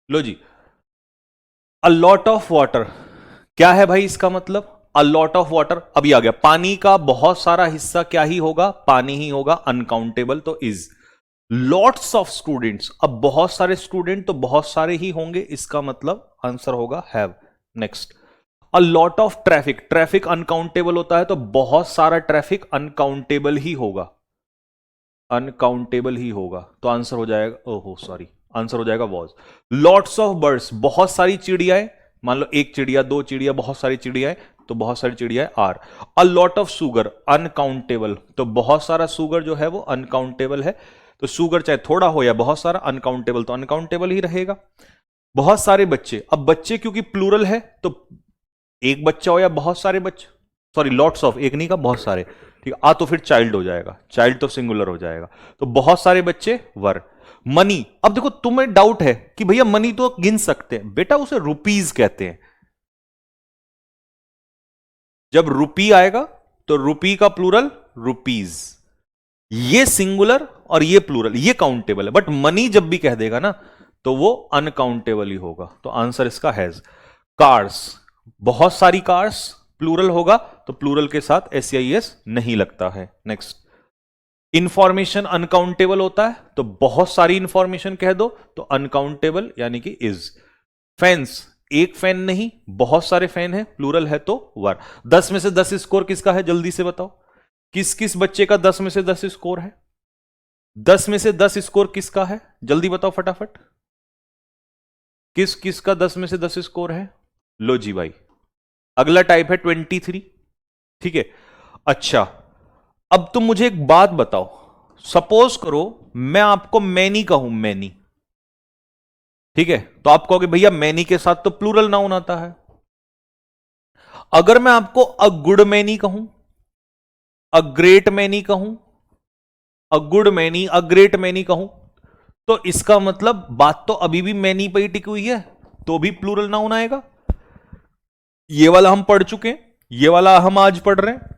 लो जी, अ लॉट ऑफ वाटर, क्या है भाई इसका मतलब, अ लॉट ऑफ वाटर, अभी आ गया, पानी का बहुत सारा हिस्सा क्या ही होगा, पानी ही होगा, अनकाउंटेबल तो इज। लॉट्स ऑफ स्टूडेंट्स, अब बहुत सारे स्टूडेंट तो बहुत सारे ही होंगे, इसका मतलब आंसर होगा have. Next, a lot of traffic, traffic uncountable होता है तो बहुत सारा ट्रैफिक अनकाउंटेबल ही होगा, अनकाउंटेबल ही होगा, तो आंसर हो जाएगा, ओहो सॉरी, आंसर हो जाएगा वॉज। लॉट्स ऑफ बर्ड्स, बहुत सारी चिड़ियाएं, मान लो एक चिड़िया दो चिड़िया, बहुत सारी चिड़ियाएं, तो बहुत सारी चिड़ियाएं are. A lot of sugar, uncountable, तो बहुत सारा सुगर जो है वो अनकाउंटेबल है, तो सुगर चाहे थोड़ा हो या बहुत सारा, अनकाउंटेबल तो अनकाउंटेबल ही रहेगा। बहुत सारे बच्चे, अब बच्चे क्योंकि प्लूरल है तो एक बच्चा हो या बहुत सारे बच्चे, सॉरी लॉट्स ऑफ, एक नहीं का बहुत सारे, ठीक है, तो फिर चाइल्ड हो जाएगा, चाइल्ड तो सिंगुलर हो जाएगा, तो बहुत सारे बच्चे वर। मनी, अब देखो तुम्हें डाउट है कि भैया मनी तो गिन सकते हैं, बेटा उसे रुपीज कहते हैं, जब रुपी आएगा तो रुपी का प्लूरल रुपीज, ये सिंगुलर और ये प्लूरल, ये काउंटेबल है, बट मनी जब भी कह देगा ना तो वो अनकाउंटेबल ही होगा, तो आंसर इसका हैज। कार्स, बहुत सारी कार्स, प्लूरल होगा तो प्लूरल के साथ एस नहीं लगता है। नेक्स्ट, इंफॉर्मेशन अनकाउंटेबल होता है तो बहुत सारी इंफॉर्मेशन कह दो तो अनकाउंटेबल यानी कि इज। फैंस, एक फैन नहीं बहुत सारे फैन है, प्लूरल है तो वर। 10 में से 10 स्कोर किसका है, जल्दी से बताओ, किस किस बच्चे का 10 में से 10 स्कोर है, 10 में से 10 स्कोर किसका है, जल्दी बताओ फटाफट, किस किस का 10 में से 10 स्कोर है। लो जी भाई, अगला टाइप है 23, ठीक है। अच्छा, अब तुम मुझे एक बात बताओ, सपोज करो मैं आपको मैनी कहूं, मैनी, ठीक है, तो आप कहोगे भैया मैनी के साथ तो प्लूरल नाउन आता है। अगर मैं आपको अ गुड मैनी कहूं, अ ग्रेट मैनी कहूं, a good many, a great many कहूं, तो इसका मतलब बात तो अभी भी मैनी पर ही टिकी हुई है, तो भी प्लूरल नाउन आएगा। ये वाला हम पढ़ चुके हैं, ये वाला हम आज पढ़ रहे हैं,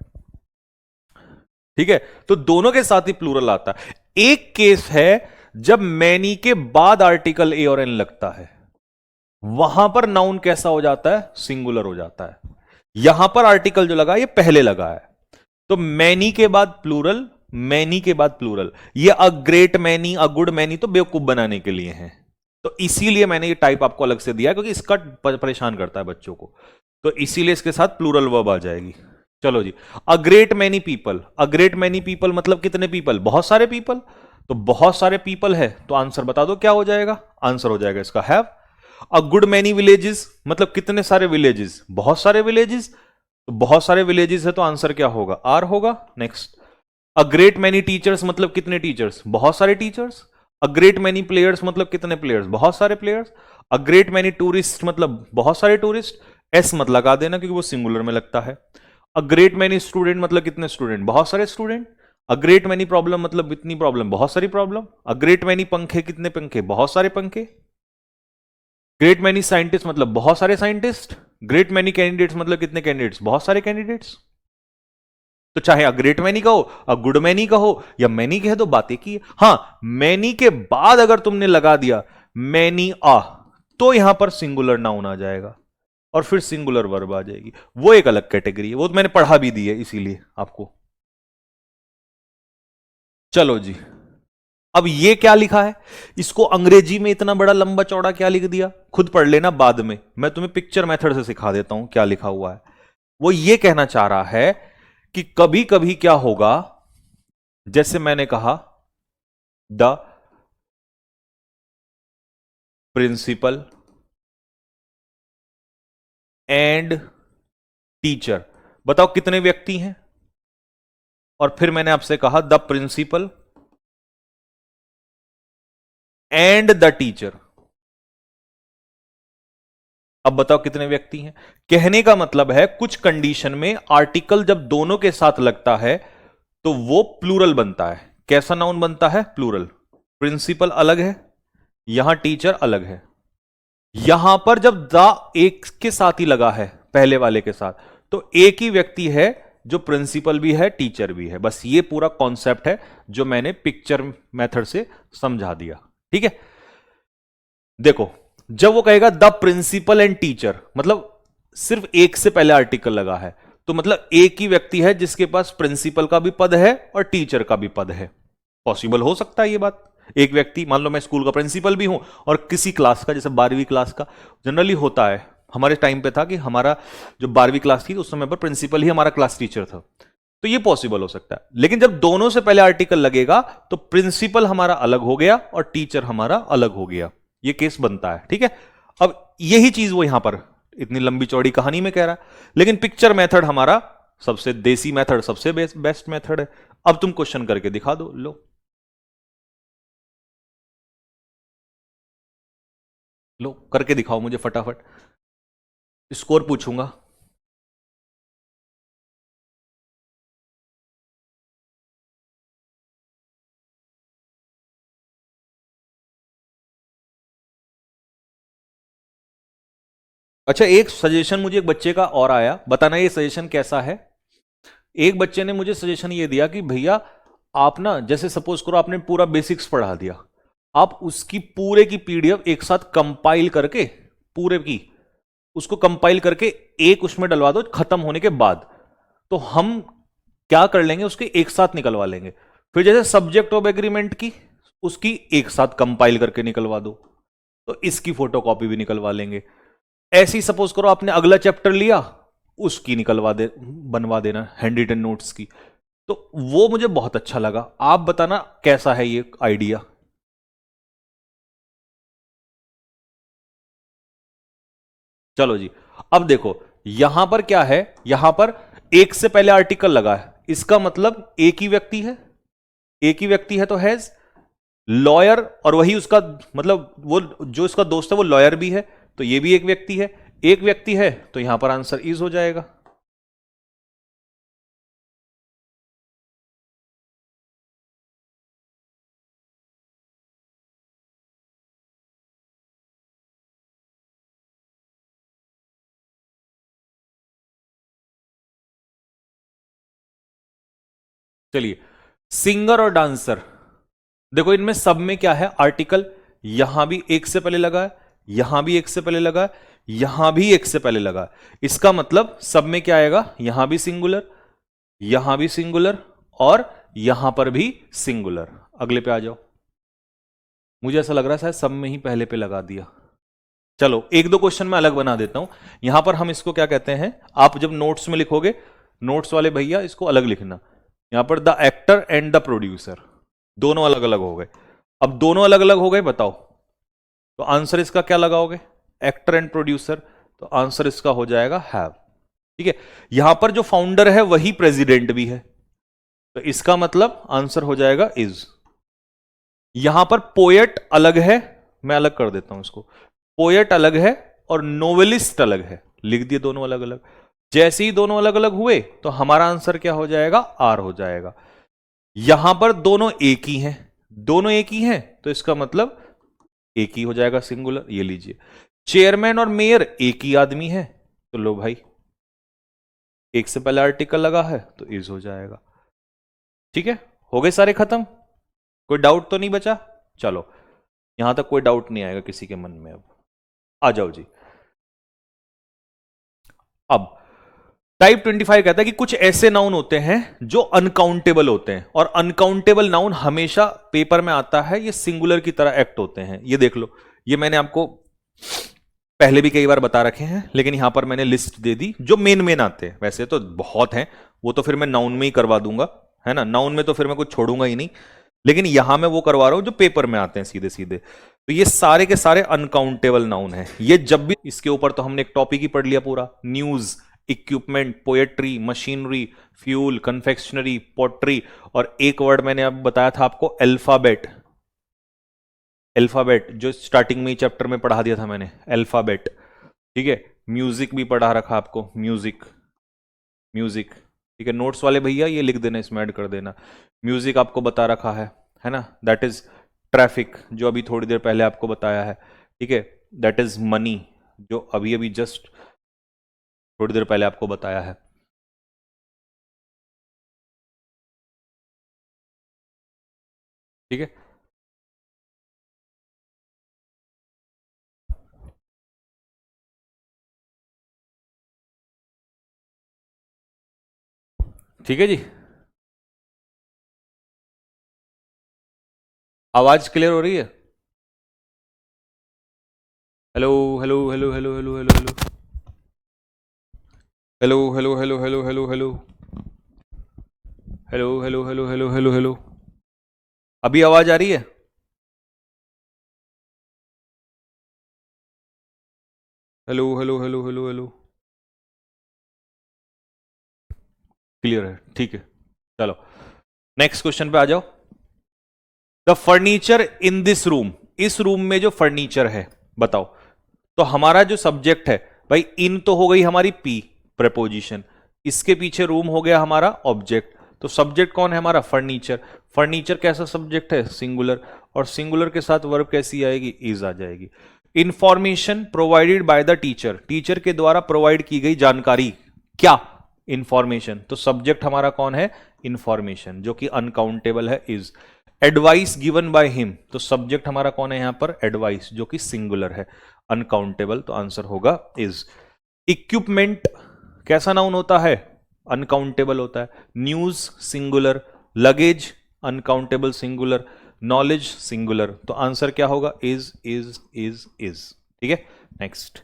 ठीक है, तो दोनों के साथ ही प्लूरल आता है। एक केस है जब मैनी के बाद आर्टिकल ए और एन लगता है, वहां पर नाउन कैसा हो जाता है, सिंगुलर हो जाता है। यहां पर आर्टिकल जो लगा ये पहले लगा है, तो मैनी के बाद प्लूरल, मैनी के बाद प्लूरल, ये अ great many a good many तो बेवकूफ बनाने के लिए है, तो इसीलिए मैंने ये टाइप आपको अलग से दिया क्योंकि इसका परेशान करता है बच्चों को, तो इसीलिए इसके साथ प्लूरल वर्ब आ जाएगी। चलो जी, a great many people, a great many people मतलब कितने पीपल, बहुत सारे पीपल, तो बहुत सारे पीपल है, तो आंसर बता दो क्या हो जाएगा, आंसर हो जाएगा इसका have. A good many villages मतलब कितने सारे विलेजेस, बहुत सारे विलेजेस, तो बहुत सारे विलेजेस है तो आंसर क्या होगा, आर होगा। नेक्स्ट, अ ग्रेट मैनी टीचर्स मतलब कितने टीचर्स, बहुत सारे टीचर्स। अ ग्रेट मैनी प्लेयर्स मतलब कितने प्लेयर्स, बहुत सारे प्लेयर्स। अ ग्रेट मैनी टूरिस्ट मतलब बहुत सारे टूरिस्ट, एस मत लगा देना क्योंकि वो सिंगुलर में लगता है। अ ग्रेट मैनी स्टूडेंट मतलब कितने स्टूडेंट, बहुत सारे स्टूडेंट। अ ग्रेट मैनी प्रॉब्लम मतलब इतनी प्रॉब्लम, बहुत सारी प्रॉब्लम। अ ग्रेट मैनी पंखे, कितने पंखे, बहुत सारे पंखे। ग्रेट मैनी साइंटिस्ट मतलब बहुत सारे साइंटिस्ट। ग्रेट मैनी कैंडिडेट्स मतलब कितने कैंडिडेट्स, बहुत सारे कैंडिडेट्स। तो चाहे अ ग्रेट मैनी कहो, अ गुड मैनी कहो, या मैनी कह दो, बातें की। हां, मैनी के बाद अगर तुमने लगा दिया मैनी आ, तो यहां पर सिंगुलर नाउन आ जाएगा और फिर सिंगुलर वर्ब आ जाएगी। वो एक अलग कैटेगरी है, वो तो मैंने पढ़ा भी दी है इसीलिए आपको। चलो जी, अब ये क्या लिखा है, इसको अंग्रेजी में इतना बड़ा लंबा चौड़ा क्या लिख दिया, खुद पढ़ लेना बाद में, मैं तुम्हें पिक्चर मेथड से सिखा देता हूं क्या लिखा हुआ है। वो ये कहना चाह रहा है कि कभी कभी क्या होगा, जैसे मैंने कहा द प्रिंसिपल एंड टीचर, बताओ कितने व्यक्ति हैं, और फिर मैंने आपसे कहा the principal and the teacher, अब बताओ कितने व्यक्ति हैं। कहने का मतलब है कुछ कंडीशन में आर्टिकल जब दोनों के साथ लगता है तो वो प्लूरल बनता है। कैसा नाउन बनता है, प्लूरल। प्रिंसिपल अलग है, यहां टीचर अलग है। यहां पर जब द एक के साथ ही लगा है पहले वाले के साथ, तो एक ही व्यक्ति है जो प्रिंसिपल भी है टीचर भी है। बस ये पूरा कॉन्सेप्ट है जो मैंने पिक्चर मेथड से समझा दिया, ठीक है। देखो, जब वो कहेगा द प्रिंसिपल एंड टीचर, मतलब सिर्फ एक से पहले आर्टिकल लगा है, तो मतलब एक ही व्यक्ति है जिसके पास प्रिंसिपल का भी पद है और टीचर का भी पद है। पॉसिबल हो सकता है ये बात। एक व्यक्ति, मान लो मैं स्कूल का प्रिंसिपल भी हूं और किसी क्लास का, जैसे 12वीं क्लास का जनरली होता है, हमारे टाइम पे था कि हमारा जो 12वीं क्लास थी उस समय पर प्रिंसिपल ही हमारा क्लास टीचर था, तो ये पॉसिबल हो सकता है। लेकिन जब दोनों से पहले आर्टिकल लगेगा तो प्रिंसिपल हमारा अलग हो गया और टीचर हमारा अलग हो गया, ये केस बनता है, ठीक है। अब यही चीज वो यहां पर इतनी लंबी चौड़ी कहानी में कह रहा है, लेकिन पिक्चर मेथड हमारा सबसे देसी मेथड, सबसे बेस्ट मेथड है। अब तुम क्वेश्चन करके दिखा दो, लो लो करके दिखाओ मुझे फटाफट, स्कोर पूछूंगा। अच्छा, एक सजेशन मुझे एक बच्चे का और आया, बताना ये सजेशन कैसा है। एक बच्चे ने मुझे सजेशन ये दिया कि भैया आप ना, जैसे सपोज करो आपने पूरा बेसिक्स पढ़ा दिया, आप उसकी पूरे की पीडीएफ एक साथ कंपाइल करके, पूरे की उसको कंपाइल करके एक उसमें डलवा दो खत्म होने के बाद, तो हम क्या कर लेंगे, उसके एक साथ निकलवा लेंगे। फिर जैसे सब्जेक्ट ऑफ एग्रीमेंट की, उसकी एक साथ कंपाइल करके निकलवा दो, तो इसकी फोटोकॉपी भी निकलवा लेंगे। ऐसी सपोज करो आपने अगला चैप्टर लिया, उसकी निकलवा दे, बनवा देना हैंड रिटन नोट्स की। तो वो मुझे बहुत अच्छा लगा, आप बताना कैसा है ये आइडिया। चलो जी, अब देखो यहां पर क्या है, यहां पर एक से पहले आर्टिकल लगा है, इसका मतलब एक ही व्यक्ति है, एक ही व्यक्ति है तो हैज लॉयर, और वही उसका मतलब वो जो इसका दोस्त है वो लॉयर भी है, तो ये भी एक व्यक्ति है। एक व्यक्ति है तो यहां पर आंसर इज हो जाएगा। चलिए, सिंगर और डांसर, देखो इनमें सब में क्या है, आर्टिकल यहां भी एक से पहले लगा है, यहां भी एक से पहले लगा है, यहां भी एक से पहले लगा है। इसका मतलब सब में क्या आएगा, यहां भी सिंगुलर, यहां भी सिंगुलर, और यहां पर भी सिंगुलर। अगले पे आ जाओ, मुझे ऐसा लग रहा है शायद सब में ही पहले पे लगा दिया। चलो एक दो क्वेश्चन मैं अलग बना देता हूं। यहां पर हम इसको क्या कहते हैं, आप जब नोट्स में लिखोगे, नोट्स वाले भैया इसको अलग लिखना, यहां पर the actor and the producer, दोनों अलग अलग हो गए। अब दोनों अलग अलग हो गए, बताओ तो आंसर इसका क्या लगाओगे, एक्टर एंड प्रोड्यूसर, तो आंसर इसका हो जाएगा हैव। ठीक है, यहां पर जो फाउंडर है वही प्रेसिडेंट भी है, तो इसका मतलब आंसर हो जाएगा इज। यहां पर पोएट अलग है, मैं अलग कर देता हूं इसको, पोएट अलग है और नोवेलिस्ट अलग है, लिख दिए दोनों अलग अलग। जैसे ही दोनों अलग अलग हुए तो हमारा आंसर क्या हो जाएगा, आर हो जाएगा। यहां पर दोनों एक ही हैं, दोनों एक ही हैं, तो इसका मतलब एक ही हो जाएगा सिंगुलर। ये लीजिए, चेयरमैन और मेयर एक ही आदमी है, तो लो भाई एक से पहले आर्टिकल लगा है तो इज हो जाएगा। ठीक है, हो गए सारे खत्म, कोई डाउट तो नहीं बचा? चलो यहां तक कोई डाउट नहीं आएगा किसी के मन में। अब आ जाओ जी। अब टाइप 25 कहता है कि कुछ ऐसे नाउन होते हैं जो अनकाउंटेबल होते हैं, और अनकाउंटेबल नाउन हमेशा पेपर में आता है ये सिंगुलर की तरह एक्ट होते हैं। ये देख लो, ये मैंने आपको पहले भी कई बार बता रखे हैं, लेकिन यहां पर मैंने लिस्ट दे दी जो मेन मेन आते हैं। वैसे तो बहुत हैं, वो तो फिर मैं नाउन में ही करवा दूंगा, है ना, नाउन में तो फिर मैं कुछ छोड़ूंगा ही नहीं, लेकिन यहां मैं वो करवा रहा हूं जो पेपर में आते हैं सीधे सीधे। तो ये सारे के सारे अनकाउंटेबल नाउन हैं। ये जब भी, इसके ऊपर तो हमने एक टॉपिक ही पढ़ लिया पूरा, news, equipment, poetry, machinery, fuel, confectionery, pottery, और एक वर्ड मैंने अब बताया था आपको, अल्फाबेट। अल्फाबेट जो स्टार्टिंग में ही चैप्टर में पढ़ा दिया था मैंने, अल्फाबेट। ठीक है, म्यूजिक भी पढ़ा रखा आपको, म्यूजिक, म्यूजिक। ठीक है, नोट्स वाले भैया ये लिख देना, इसमें ऐड कर देना, म्यूजिक आपको बता रखा है ना, दैट इज ट्रैफिक जो अभी थोड़ी देर पहले आपको बताया है। ठीक है, दैट इज मनी जो अभी अभी जस्ट थोड़ी देर पहले आपको बताया है। ठीक है, ठीक है जी, आवाज क्लियर हो रही है? Hello hello hello hello hello hello hello hello hello hello hello hello hello hello hello hello hello hello hello, अभी आवाज आ रही है? Hello hello hello hello hello, clear है? ठीक है, चलो नेक्स्ट क्वेश्चन पे आ जाओ। The furniture in this room, इस रूम में जो फर्नीचर है बताओ। तो हमारा जो सब्जेक्ट है भाई, इन तो हो गई हमारी पी प्रेपोजिशन, इसके पीछे रूम हो गया हमारा ऑब्जेक्ट, तो सब्जेक्ट कौन है हमारा, फर्नीचर। फर्नीचर कैसा सब्जेक्ट है, सिंगुलर, और सिंगुलर के साथ वर्ब कैसी आएगी, इज आ जाएगी। Information provided by the teacher, teacher के द्वारा प्रोवाइड की गई जानकारी, क्या, इंफॉर्मेशन, तो सब्जेक्ट हमारा कौन है, इंफॉर्मेशन, जो कि अनकाउंटेबल है, is. Advice given by him, तो सब्जेक्ट हमारा कौन है यहां पर, एडवाइस, जो कि सिंगुलर है, अनकाउंटेबल, तो आंसर होगा इज। इक्विपमेंट कैसा नाउन होता है, अनकाउंटेबल होता है। News singular, luggage uncountable singular, knowledge singular, तो आंसर क्या होगा, इज इज इज इज। ठीक है, next.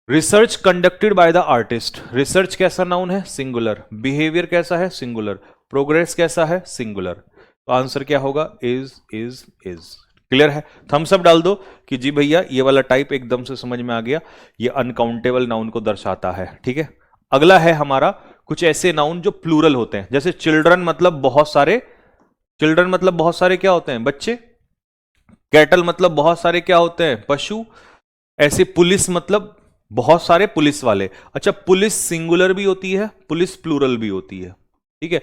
Research conducted by the artist, research कैसा नाउन है, सिंगुलर। बिहेवियर कैसा है, सिंगुलर। प्रोग्रेस कैसा है, सिंगुलर, तो आंसर क्या होगा, इज इज इज। क्लियर है? थम्स अप डाल दो कि जी भैया ये वाला टाइप एकदम से समझ में आ गया, ये अनकाउंटेबल नाउन को दर्शाता है। ठीक है, अगला है हमारा कुछ ऐसे नाउन जो प्लूरल होते हैं, जैसे चिल्ड्रन मतलब बहुत सारे, चिल्ड्रन मतलब बहुत सारे क्या होते हैं, बच्चे। कैटल मतलब बहुत सारे क्या होते हैं, पशु। ऐसे पुलिस मतलब बहुत सारे पुलिस वाले। अच्छा, पुलिस सिंगुलर भी होती है, पुलिस प्लूरल भी होती है। ठीक है,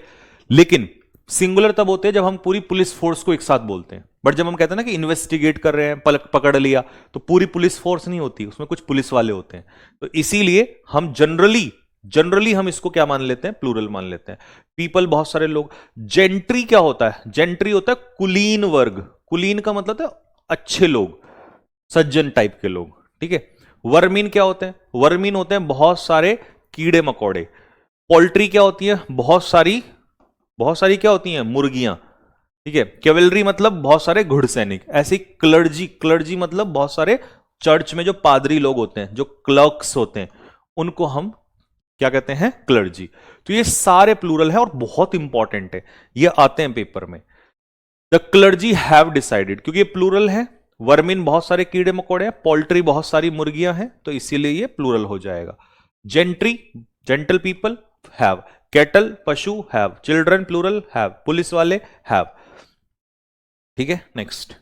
लेकिन सिंगुलर तब होते हैं जब हम पूरी पुलिस फोर्स को एक साथ बोलते हैं, बट जब हम कहते हैं ना कि इन्वेस्टिगेट कर रहे हैं, पलक पकड़ लिया, तो पूरी पुलिस फोर्स नहीं होती, उसमें कुछ पुलिस वाले होते हैं। तो इसीलिए हम जनरली जनरली हम इसको क्या मान लेते हैं, प्लूरल मान लेते हैं। पीपल बहुत सारे लोग। जेंट्री क्या होता है, जेंट्री होता है कुलीन वर्ग, कुलीन का मतलब है अच्छे लोग, सज्जन टाइप के लोग। ठीक है, वर्मीन क्या होते हैं, वर्मीन होते हैं बहुत सारे कीड़े मकोड़े। पोल्ट्री क्या होती है, बहुत सारी क्या होती हैं, मुर्गियां। ठीक है, कैवेलरी मतलब बहुत सारे घुड़सैनिक। ऐसे क्लर्जी, क्लर्जी मतलब बहुत सारे चर्च में जो पादरी लोग होते हैं, जो क्लर्क्स होते हैं, उनको हम क्या कहते हैं, क्लर्जी। तो ये सारे प्लूरल है और बहुत इंपॉर्टेंट है, ये आते हैं पेपर में। द क्लर्जी हैव डिसाइडेड, क्योंकि ये प्लूरल है, वर्मिन बहुत सारे कीड़े मकोड़े हैं, पोल्ट्री बहुत सारी मुर्गियां हैं, तो इसीलिए ये प्लूरल हो जाएगा। Gentry gentle people have, cattle पशु have, children plural have, police वाले हैव। ठीक है, नेक्स्ट।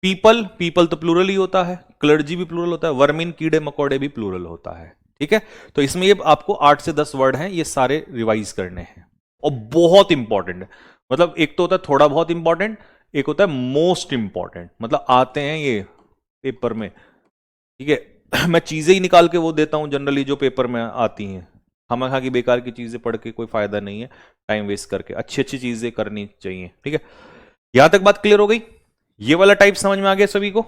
पीपल, पीपल तो प्लूरल ही होता है, क्लर्जी भी प्लूरल होता है, वर्मिन कीड़े मकोड़े भी प्लूरल होता है। ठीक है, तो इसमें ये आपको 8 से 10 वर्ड हैं, ये सारे रिवाइज करने हैं और बहुत इंपॉर्टेंट है। मतलब एक तो होता है थोड़ा बहुत इंपॉर्टेंट, एक होता है मोस्ट इंपॉर्टेंट, मतलब आते हैं ये पेपर में। ठीक है, मैं चीजें ही निकाल के वो देता हूं जनरली जो पेपर में आती हैं। खामखा की बेकार की चीजें पढ़ के कोई फायदा नहीं है, टाइम वेस्ट करके अच्छी अच्छी चीजें करनी चाहिए। ठीक है, यहां तक बात क्लियर हो गई? ये वाला टाइप समझ में आ गया सभी को?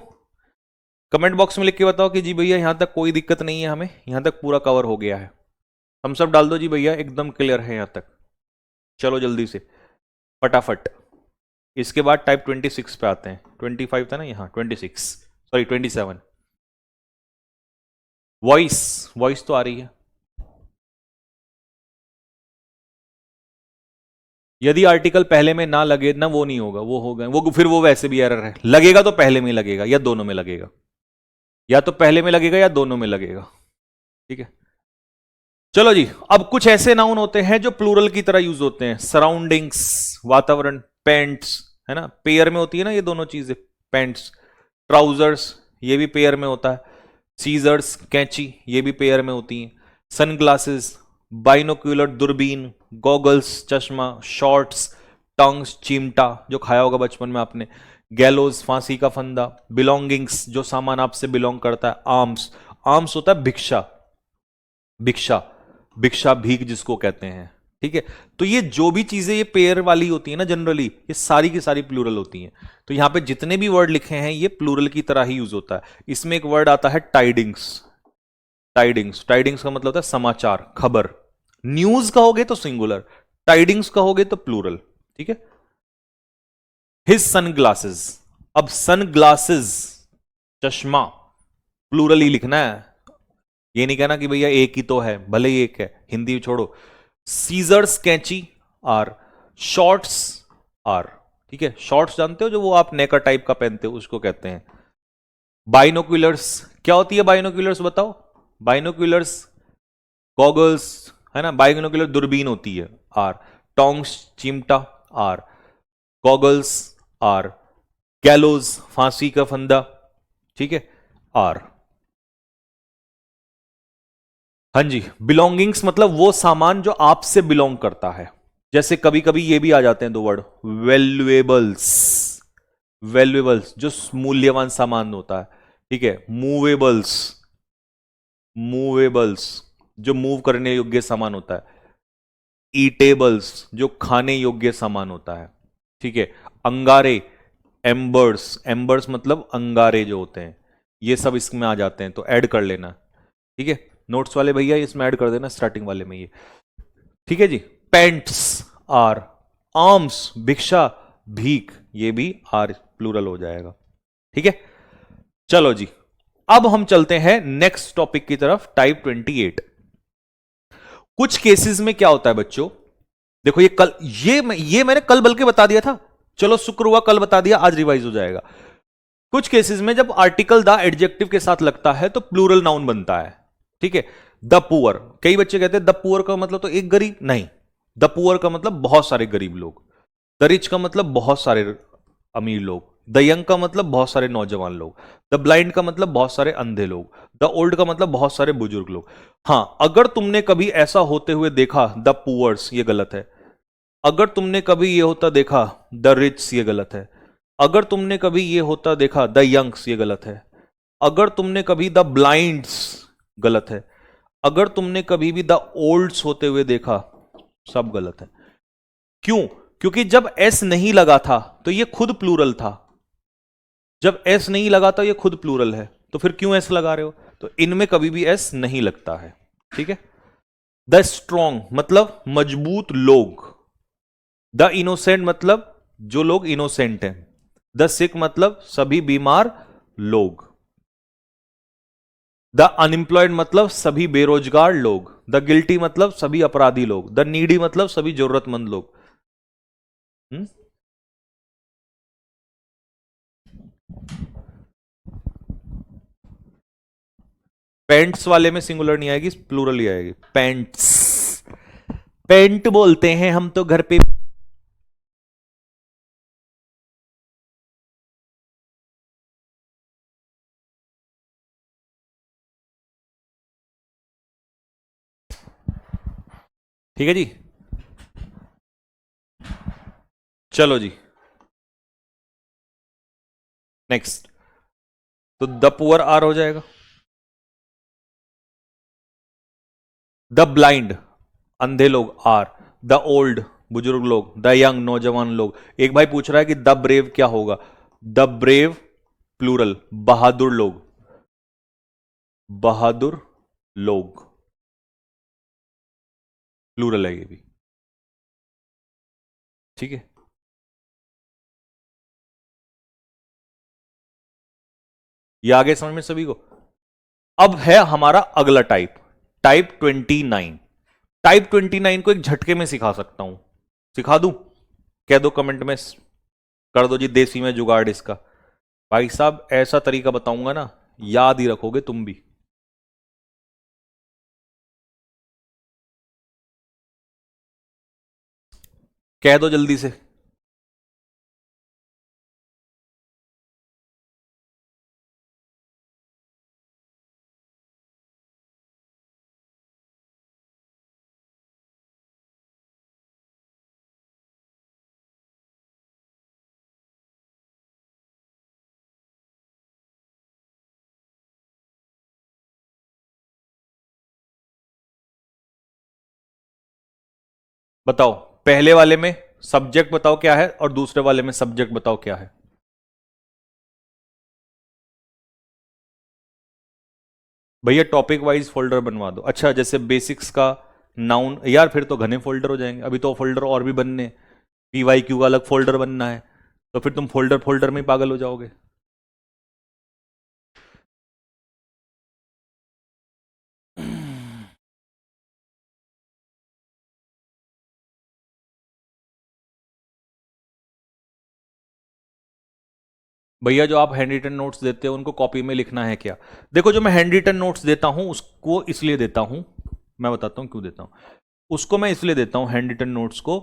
कमेंट बॉक्स में लिख के बताओ कि जी भैया यहां तक कोई दिक्कत नहीं है, हमें यहां तक पूरा कवर हो गया है। हम सब डाल दो जी भैया एकदम क्लियर है यहां तक। चलो जल्दी से फटाफट। इसके बाद टाइप 26 पे आते हैं। 25 था ना यहाँ, 26 सॉरी 27। वॉइस, वॉइस तो आ रही है। यदि आर्टिकल पहले में ना लगे ना, वो नहीं होगा, वो होगा वो, फिर वो वैसे भी एरर है। लगेगा तो पहले में लगेगा या दोनों में लगेगा, या तो पहले में लगेगा या दोनों में लगेगा। ठीक है, चलो जी। अब कुछ ऐसे नाउन होते हैं जो प्लूरल की तरह यूज होते हैं। सराउंडिंग्स, वातावरण, पेंट्स, है ना, पेयर में होती है ना ये दोनों चीजें। पेंट्स, ट्राउजर्स, ये भी पेयर में होता है। सीजर्स, कैंची, ये भी पेयर में होती हैं। सनग्लासेस, बाइनोक्यूलर, दूरबीन, गॉगल्स, चश्मा, शॉर्ट्स, टंग्स, चिमटा जो खाया होगा बचपन में आपने, गैलोज, फांसी का फंदा, बिलोंगिंग्स जो सामान आपसे बिलोंग करता है, आर्म्स, आर्म्स होता है भिक्षा, भिक्षा, भिक्षा भीख जिसको कहते हैं। ठीक है, तो ये जो भी चीजें ये पेयर वाली होती है ना जनरली, ये सारी की सारी प्लूरल होती हैं। तो यहां पे जितने भी वर्ड लिखे हैं ये प्लूरल की तरह ही यूज होता है। इसमें एक वर्ड आता है टाइडिंग्स। टाइडिंग्स, टाइडिंग्स का मतलब होता है समाचार, खबर। न्यूज कहोगे तो सिंगुलर, टाइडिंग्स कहोगे तो प्लूरल। ठीक है, हिज सनग्लासेस, अब सनग्लासेस चश्मा प्लूरल ही लिखना है, ये नहीं कहना कि भैया एक ही तो है, भले ही एक है, हिंदी छोड़ो। सीजर्स, कैंची आर, शॉर्ट्स आर। ठीक है, शॉर्ट्स जानते हो जो वो आप नेकर टाइप का पहनते हो उसको कहते हैं। बाइनोक्यूलर्स, क्या होती है बाइनोक्यूलर्स बताओ? बाइनोक्यूलर्स गॉगल्स, है ना, बाइनोक्यूलर दूरबीन होती है, आर। टोंग्स, चिमटा, आर। Goggles, are. गैलोज, फांसी का फंदा, ठीक है, आर। हाँ जी, बिलोंगिंग्स मतलब वो सामान जो आपसे बिलोंग करता है। जैसे कभी कभी ये भी आ जाते हैं दो वर्ड, वैल्यूएबल्स, वैल्यूएबल्स जो मूल्यवान सामान होता है। ठीक है, मूवेबल्स, मूवेबल्स जो मूव करने योग्य सामान होता है। ईटेबल्स जो खाने योग्य सामान होता है। ठीक है, अंगारे, एम्बर्स, एम्बर्स मतलब अंगारे जो होते हैं, ये सब इसमें आ जाते हैं, तो ऐड कर लेना। ठीक है, नोट्स वाले भैया इसमें ऐड कर देना स्टार्टिंग वाले में ये। ठीक है जी, पेंट्स आर, आर्म्स भिक्षा भीख, ये भी आर प्लूरल हो जाएगा। ठीक है, चलो जी, अब हम चलते हैं नेक्स्ट टॉपिक की तरफ, टाइप 28। कुछ केसेस में क्या होता है बच्चों, देखो ये कल, ये मैंने कल बल्कि बता दिया था, चलो शुक्र हुआ कल बता दिया, आज रिवाइज हो जाएगा। कुछ केसेस में जब आर्टिकल द एडजेक्टिव के साथ लगता है तो प्लूरल नाउन बनता है। ठीक है, द पुअर, कई बच्चे कहते हैं द पुअर का मतलब तो एक गरीब, नहीं, द पुअर का मतलब बहुत सारे गरीब लोग। द रिच का मतलब बहुत सारे अमीर लोग। द यंग का मतलब बहुत सारे नौजवान लोग। द ब्लाइंड का मतलब बहुत सारे अंधे लोग। द ओल्ड का मतलब बहुत सारे बुजुर्ग लोग। हां, अगर तुमने कभी ऐसा होते हुए देखा द पुअर्स, ये गलत है। अगर तुमने कभी ये होता देखा द रिच, ये गलत है। अगर तुमने कभी ये होता देखा द यंग्स, ये गलत है। अगर तुमने कभी द ब्लाइंड्स, गलत है। अगर तुमने कभी भी द ओल्ड्स होते हुए देखा, सब गलत है। क्यों? क्योंकि जब एस नहीं लगा था तो ये खुद प्लूरल था। जब एस नहीं लगा था ये खुद प्लूरल है, तो फिर क्यों एस लगा रहे हो? तो इनमें कभी भी एस नहीं लगता है। ठीक है, द स्ट्रॉन्ग मतलब मजबूत लोग। द इनोसेंट मतलब जो लोग इनोसेंट हैं। द सिक मतलब सभी बीमार लोग। द अनएम्प्लॉयड मतलब सभी बेरोजगार लोग। द गिल्टी मतलब सभी अपराधी लोग। द नीडी मतलब सभी जरूरतमंद लोग। पेंट्स वाले में सिंगुलर नहीं आएगी, प्लूरल ही आएगी। पेंट्स, पेंट बोलते हैं हम तो घर पे। ठीक है जी, चलो जी नेक्स्ट। तो द पुअर आर हो जाएगा। द ब्लाइंड अंधे लोग आर, द ओल्ड बुजुर्ग लोग, द यंग नौजवान लोग। एक भाई पूछ रहा है कि द ब्रेव क्या होगा। द ब्रेव प्लूरल, बहादुर लोग, बहादुर लोग प्लूरल है ये भी। ठीक है, ये आगे समझ में सभी को। अब है हमारा अगला टाइप, टाइप 29। टाइप 29 को एक झटके में सिखा सकता हूं, सिखा दूं? कह दो कमेंट में, कर दो जी देसी में जुगाड़ इसका। भाई साहब ऐसा तरीका बताऊंगा ना, याद ही रखोगे तुम भी। कह दो जल्दी से। बताओ, पहले वाले में सब्जेक्ट बताओ क्या है और दूसरे वाले में सब्जेक्ट बताओ क्या है। भैया टॉपिक वाइज फोल्डर बनवा दो। अच्छा, जैसे बेसिक्स का नाउन, यार फिर तो घने फोल्डर हो जाएंगे, अभी तो फोल्डर और भी बनने। PYQ का अलग फोल्डर बनना है, तो फिर तुम फोल्डर फोल्डर में ही पागल हो जाओगे। भैया जो आप हैंड रिटन नोट्स देते हो उनको कॉपी में लिखना है क्या? देखो, जो मैं हैंड रिटन नोट्स देता हूं उसको इसलिए देता हूं, मैं बताता हूं क्यों देता हूं। उसको मैं इसलिए देता हूं हैंड रिटन नोट्स को,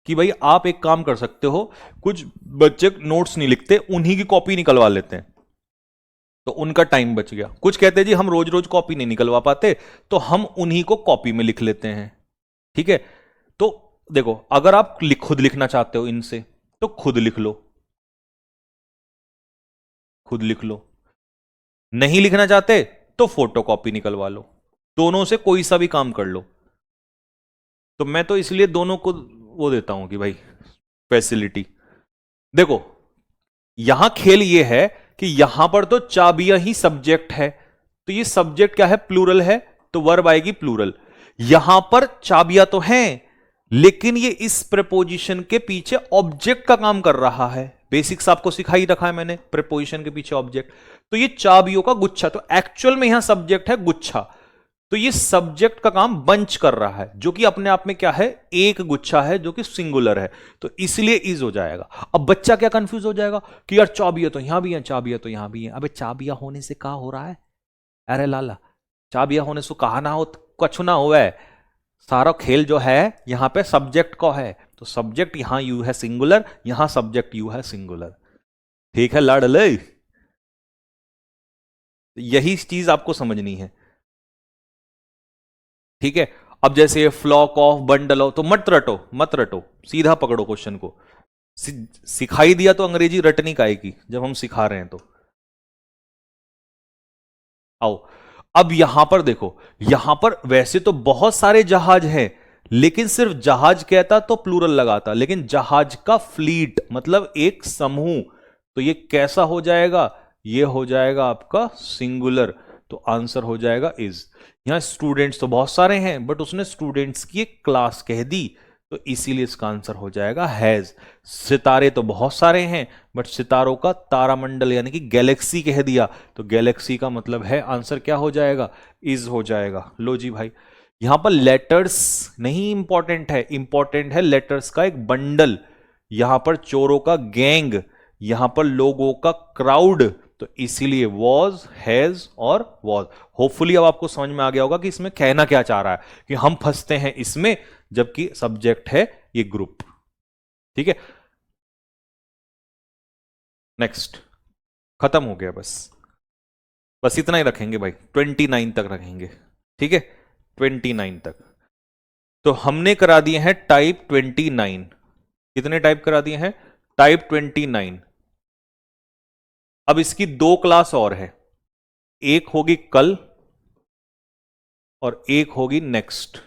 कि भाई आप एक काम कर सकते हो, कुछ बच्चे नोट्स नहीं लिखते, उन्हीं की कॉपी निकलवा लेते हैं, तो उनका टाइम बच गया। कुछ कहते हैं जी हम रोज रोज कॉपी नहीं निकलवा पाते, तो हम उन्हीं को कॉपी में लिख लेते हैं। ठीक है, तो देखो, अगर आप खुद लिखना चाहते हो इनसे, तो खुद लिख लो, खुद लिख लो। नहीं लिखना चाहते तो फोटो कॉपी निकलवा लो, दोनों से कोई सा भी काम कर लो। तो मैं तो इसलिए दोनों को वो देता हूं कि भाई फैसिलिटी। देखो, यहां खेल ये है कि यहां पर तो चाबियां ही सब्जेक्ट है, तो ये सब्जेक्ट क्या है, प्लूरल है, तो वर्ब आएगी प्लूरल। यहां पर चाबियां तो हैं, लेकिन ये इस प्रपोजिशन के पीछे ऑब्जेक्ट का काम कर रहा है। बेसिक्स आपको सिखा ही रखा है मैंने, प्रपोजिशन के पीछे ऑब्जेक्ट। तो ये चाबियों का गुच्छा, तो एक्चुअल में यहां सब्जेक्ट है गुच्छा, तो ये सब्जेक्ट का काम बंच कर रहा है, जो कि अपने आप में क्या है, एक गुच्छा है जो कि सिंगुलर है, तो इसलिए इज हो जाएगा। अब बच्चा क्या कंफ्यूज हो जाएगा कि यार चाबियां तो यहां भी हैं, चाबियां तो यहां भी हैं। अबे चाबियां होने से क्या हो रहा है? अरे लाला, चाबियां होने से कहा ना हो, कछु ना हो है। सारा खेल जो है यहां पे सब्जेक्ट का है, तो सब्जेक्ट यहां यू है सिंगुलर, यहां सब्जेक्ट यू है सिंगुलर। ठीक है लाडले, यही चीज आपको समझनी है। ठीक है, अब जैसे फ्लॉक ऑफ, बंडल ऑफ, तो मत रटो, मत रटो, सीधा पकड़ो क्वेश्चन को। सिखाई दिया तो अंग्रेजी रटनी का आएगी जब हम सिखा रहे हैं तो। आओ, अब यहां पर देखो, यहां पर वैसे तो बहुत सारे जहाज हैं, लेकिन सिर्फ जहाज कहता तो प्लूरल लगाता, लेकिन जहाज का फ्लीट मतलब एक समूह, तो ये कैसा हो जाएगा, ये हो जाएगा आपका सिंगुलर, तो आंसर हो जाएगा इज। यहां स्टूडेंट्स तो बहुत सारे हैं, बट उसने स्टूडेंट्स की एक क्लास कह दी, तो इसीलिए इसका आंसर हो जाएगा हैज। सितारे तो बहुत सारे हैं, बट सितारों का तारामंडल यानी कि गैलेक्सी कह दिया, तो गैलेक्सी का मतलब है, आंसर क्या हो जाएगा, इज हो जाएगा। लो जी भाई, यहां पर लेटर्स नहीं इंपॉर्टेंट है, इंपॉर्टेंट है लेटर्स का एक बंडल। यहां पर चोरों का गैंग, यहां पर लोगों का क्राउड, तो इसीलिए वॉज, हैज और वॉज। होपफुली अब आपको समझ में आ गया होगा कि इसमें कहना क्या चाह रहा है, कि हम फंसते हैं इसमें जबकि सब्जेक्ट है ये ग्रुप। ठीक है, नेक्स्ट, खत्म हो गया। बस बस इतना ही रखेंगे भाई, 29 तक रखेंगे। ठीक है, 29 तक। तो हमने करा दिए हैं टाइप 29। कितने टाइप करा दिए हैं? टाइप 29। अब इसकी दो क्लास और है, एक होगी कल और एक होगी नेक्स्ट।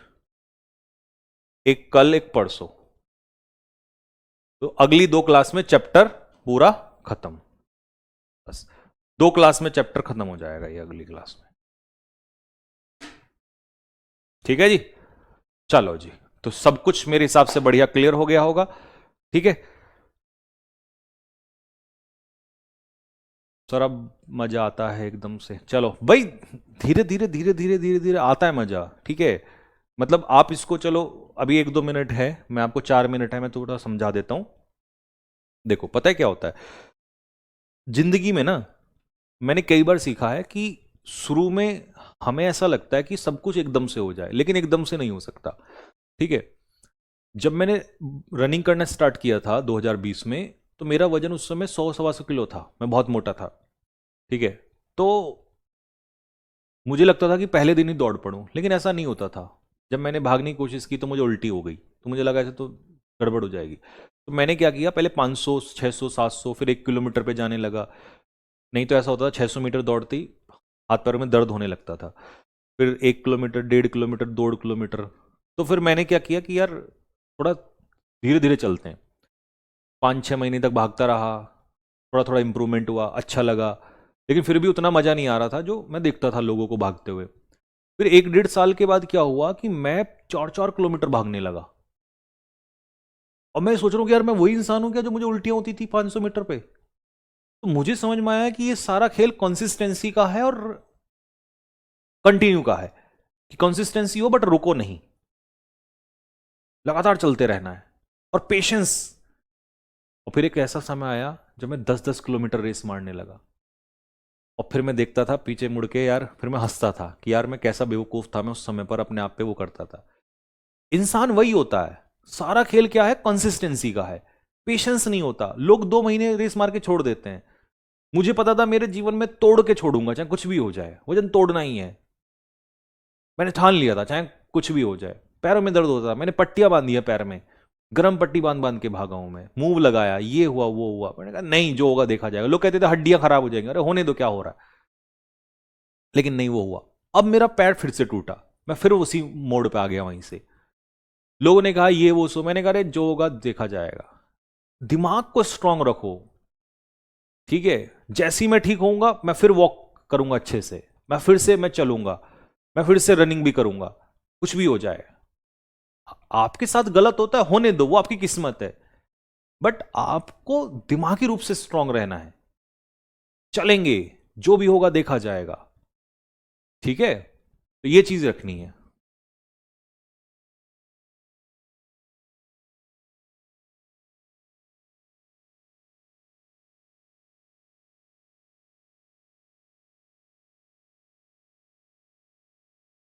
एक कल एक परसों। तो अगली दो क्लास में चैप्टर पूरा खत्म। बस दो क्लास में चैप्टर खत्म हो जाएगा ये अगली क्लास में। ठीक है जी, चलो जी। तो सब कुछ मेरे हिसाब से बढ़िया क्लियर हो गया होगा। ठीक है सर, अब मजा आता है एकदम से। चलो भाई, धीरे धीरे धीरे धीरे धीरे धीरे आता है मजा। ठीक है, मतलब आप इसको, चलो अभी 1-2 मिनट है, मैं आपको 4 मिनट है, मैं थोड़ा समझा देता हूं। देखो पता है क्या होता है जिंदगी में ना, मैंने कई बार सीखा है कि शुरू में हमें ऐसा लगता है कि सब कुछ एकदम से हो जाए, लेकिन एकदम से नहीं हो सकता। ठीक है, जब मैंने रनिंग करना स्टार्ट किया था 2020 में, तो मेरा वजन उस समय 100-125 किलो था, मैं बहुत मोटा था। ठीक है, तो मुझे लगता था कि पहले दिन ही दौड़ पड़ूं, लेकिन ऐसा नहीं होता था। जब मैंने भागने की कोशिश की तो मुझे उल्टी हो गई, तो मुझे लगा ऐसे तो गड़बड़ हो जाएगी। तो मैंने क्या किया, पहले 500, 600, 700, फिर 1 किलोमीटर पे जाने लगा। नहीं तो ऐसा होता था 600 मीटर दौड़ते ही हाथ पैरों में दर्द होने लगता था। फिर 1 किलोमीटर, 1.5 किलोमीटर, 2 किलोमीटर। तो फिर मैंने क्या किया कि यार थोड़ा धीरे धीरे चलते हैं। 5-6 महीने तक भागता रहा, थोड़ा थोड़ा इंप्रूवमेंट हुआ, अच्छा लगा। लेकिन फिर भी उतना मजा नहीं आ रहा था जो मैं देखता था लोगों को भागते हुए। फिर 1-1.5 साल के बाद क्या हुआ कि मैं 4-4 किलोमीटर भागने लगा। और मैं सोच रहा हूँ कि यार मैं वही इंसान हूं क्या जो मुझे उल्टियां होती थी 500 मीटर पे। तो मुझे समझ में आया कि ये सारा खेल कंसिस्टेंसी का है और कंटिन्यू का है, कि कंसिस्टेंसी हो बट रुको नहीं, लगातार चलते रहना है और पेशेंस। और फिर एक ऐसा समय आया जब मैं 10-10 किलोमीटर रेस मारने लगा। और फिर मैं देखता था पीछे मुड़ के, यार फिर मैं हंसता था कि यार मैं कैसा बेवकूफ था, मैं उस समय पर अपने आप पे वो करता था। इंसान वही होता है, सारा खेल क्या है, कंसिस्टेंसी का है। पेशेंस नहीं होता, लोग 2 महीने रेस मार के छोड़ देते हैं। मुझे पता था मेरे जीवन में तोड़ के छोड़ूंगा, चाहे कुछ भी हो जाए, वजन तोड़ना ही है। मैंने ठान लिया था चाहे कुछ भी हो जाए। पैरों में दर्द होता था, मैंने पट्टियां बांधी है पैर में, गरम पट्टी बांध बांध के भागा हूं मैं, मूव लगाया, ये हुआ वो हुआ। मैंने कहा नहीं, जो होगा देखा जाएगा। लोग कहते थे हड्डियां खराब हो जाएंगी, अरे होने दो, क्या हो रहा है। लेकिन नहीं वो हुआ। अब मेरा पैर फिर से टूटा, मैं फिर उसी मोड़ पे आ गया वहीं से। लोगों ने कहा ये वो सो, मैंने कहा अरे जो होगा देखा जाएगा। दिमाग को स्ट्रांग रखो। ठीक है, जैसी मैं ठीक होऊंगा मैं फिर वॉक करूंगा अच्छे से, मैं फिर से मैं चलूंगा, मैं फिर से रनिंग भी करूंगा, कुछ भी हो जाए। आपके साथ गलत होता है, होने दो, वो आपकी किस्मत है। बट आपको दिमागी रूप से स्ट्रांग रहना है। चलेंगे, जो भी होगा देखा जाएगा। ठीक है, तो ये चीज रखनी है।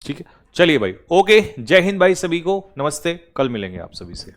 ठीक है, चलिए भाई, ओके, जय हिंद भाई, सभी को नमस्ते, कल मिलेंगे आप सभी से।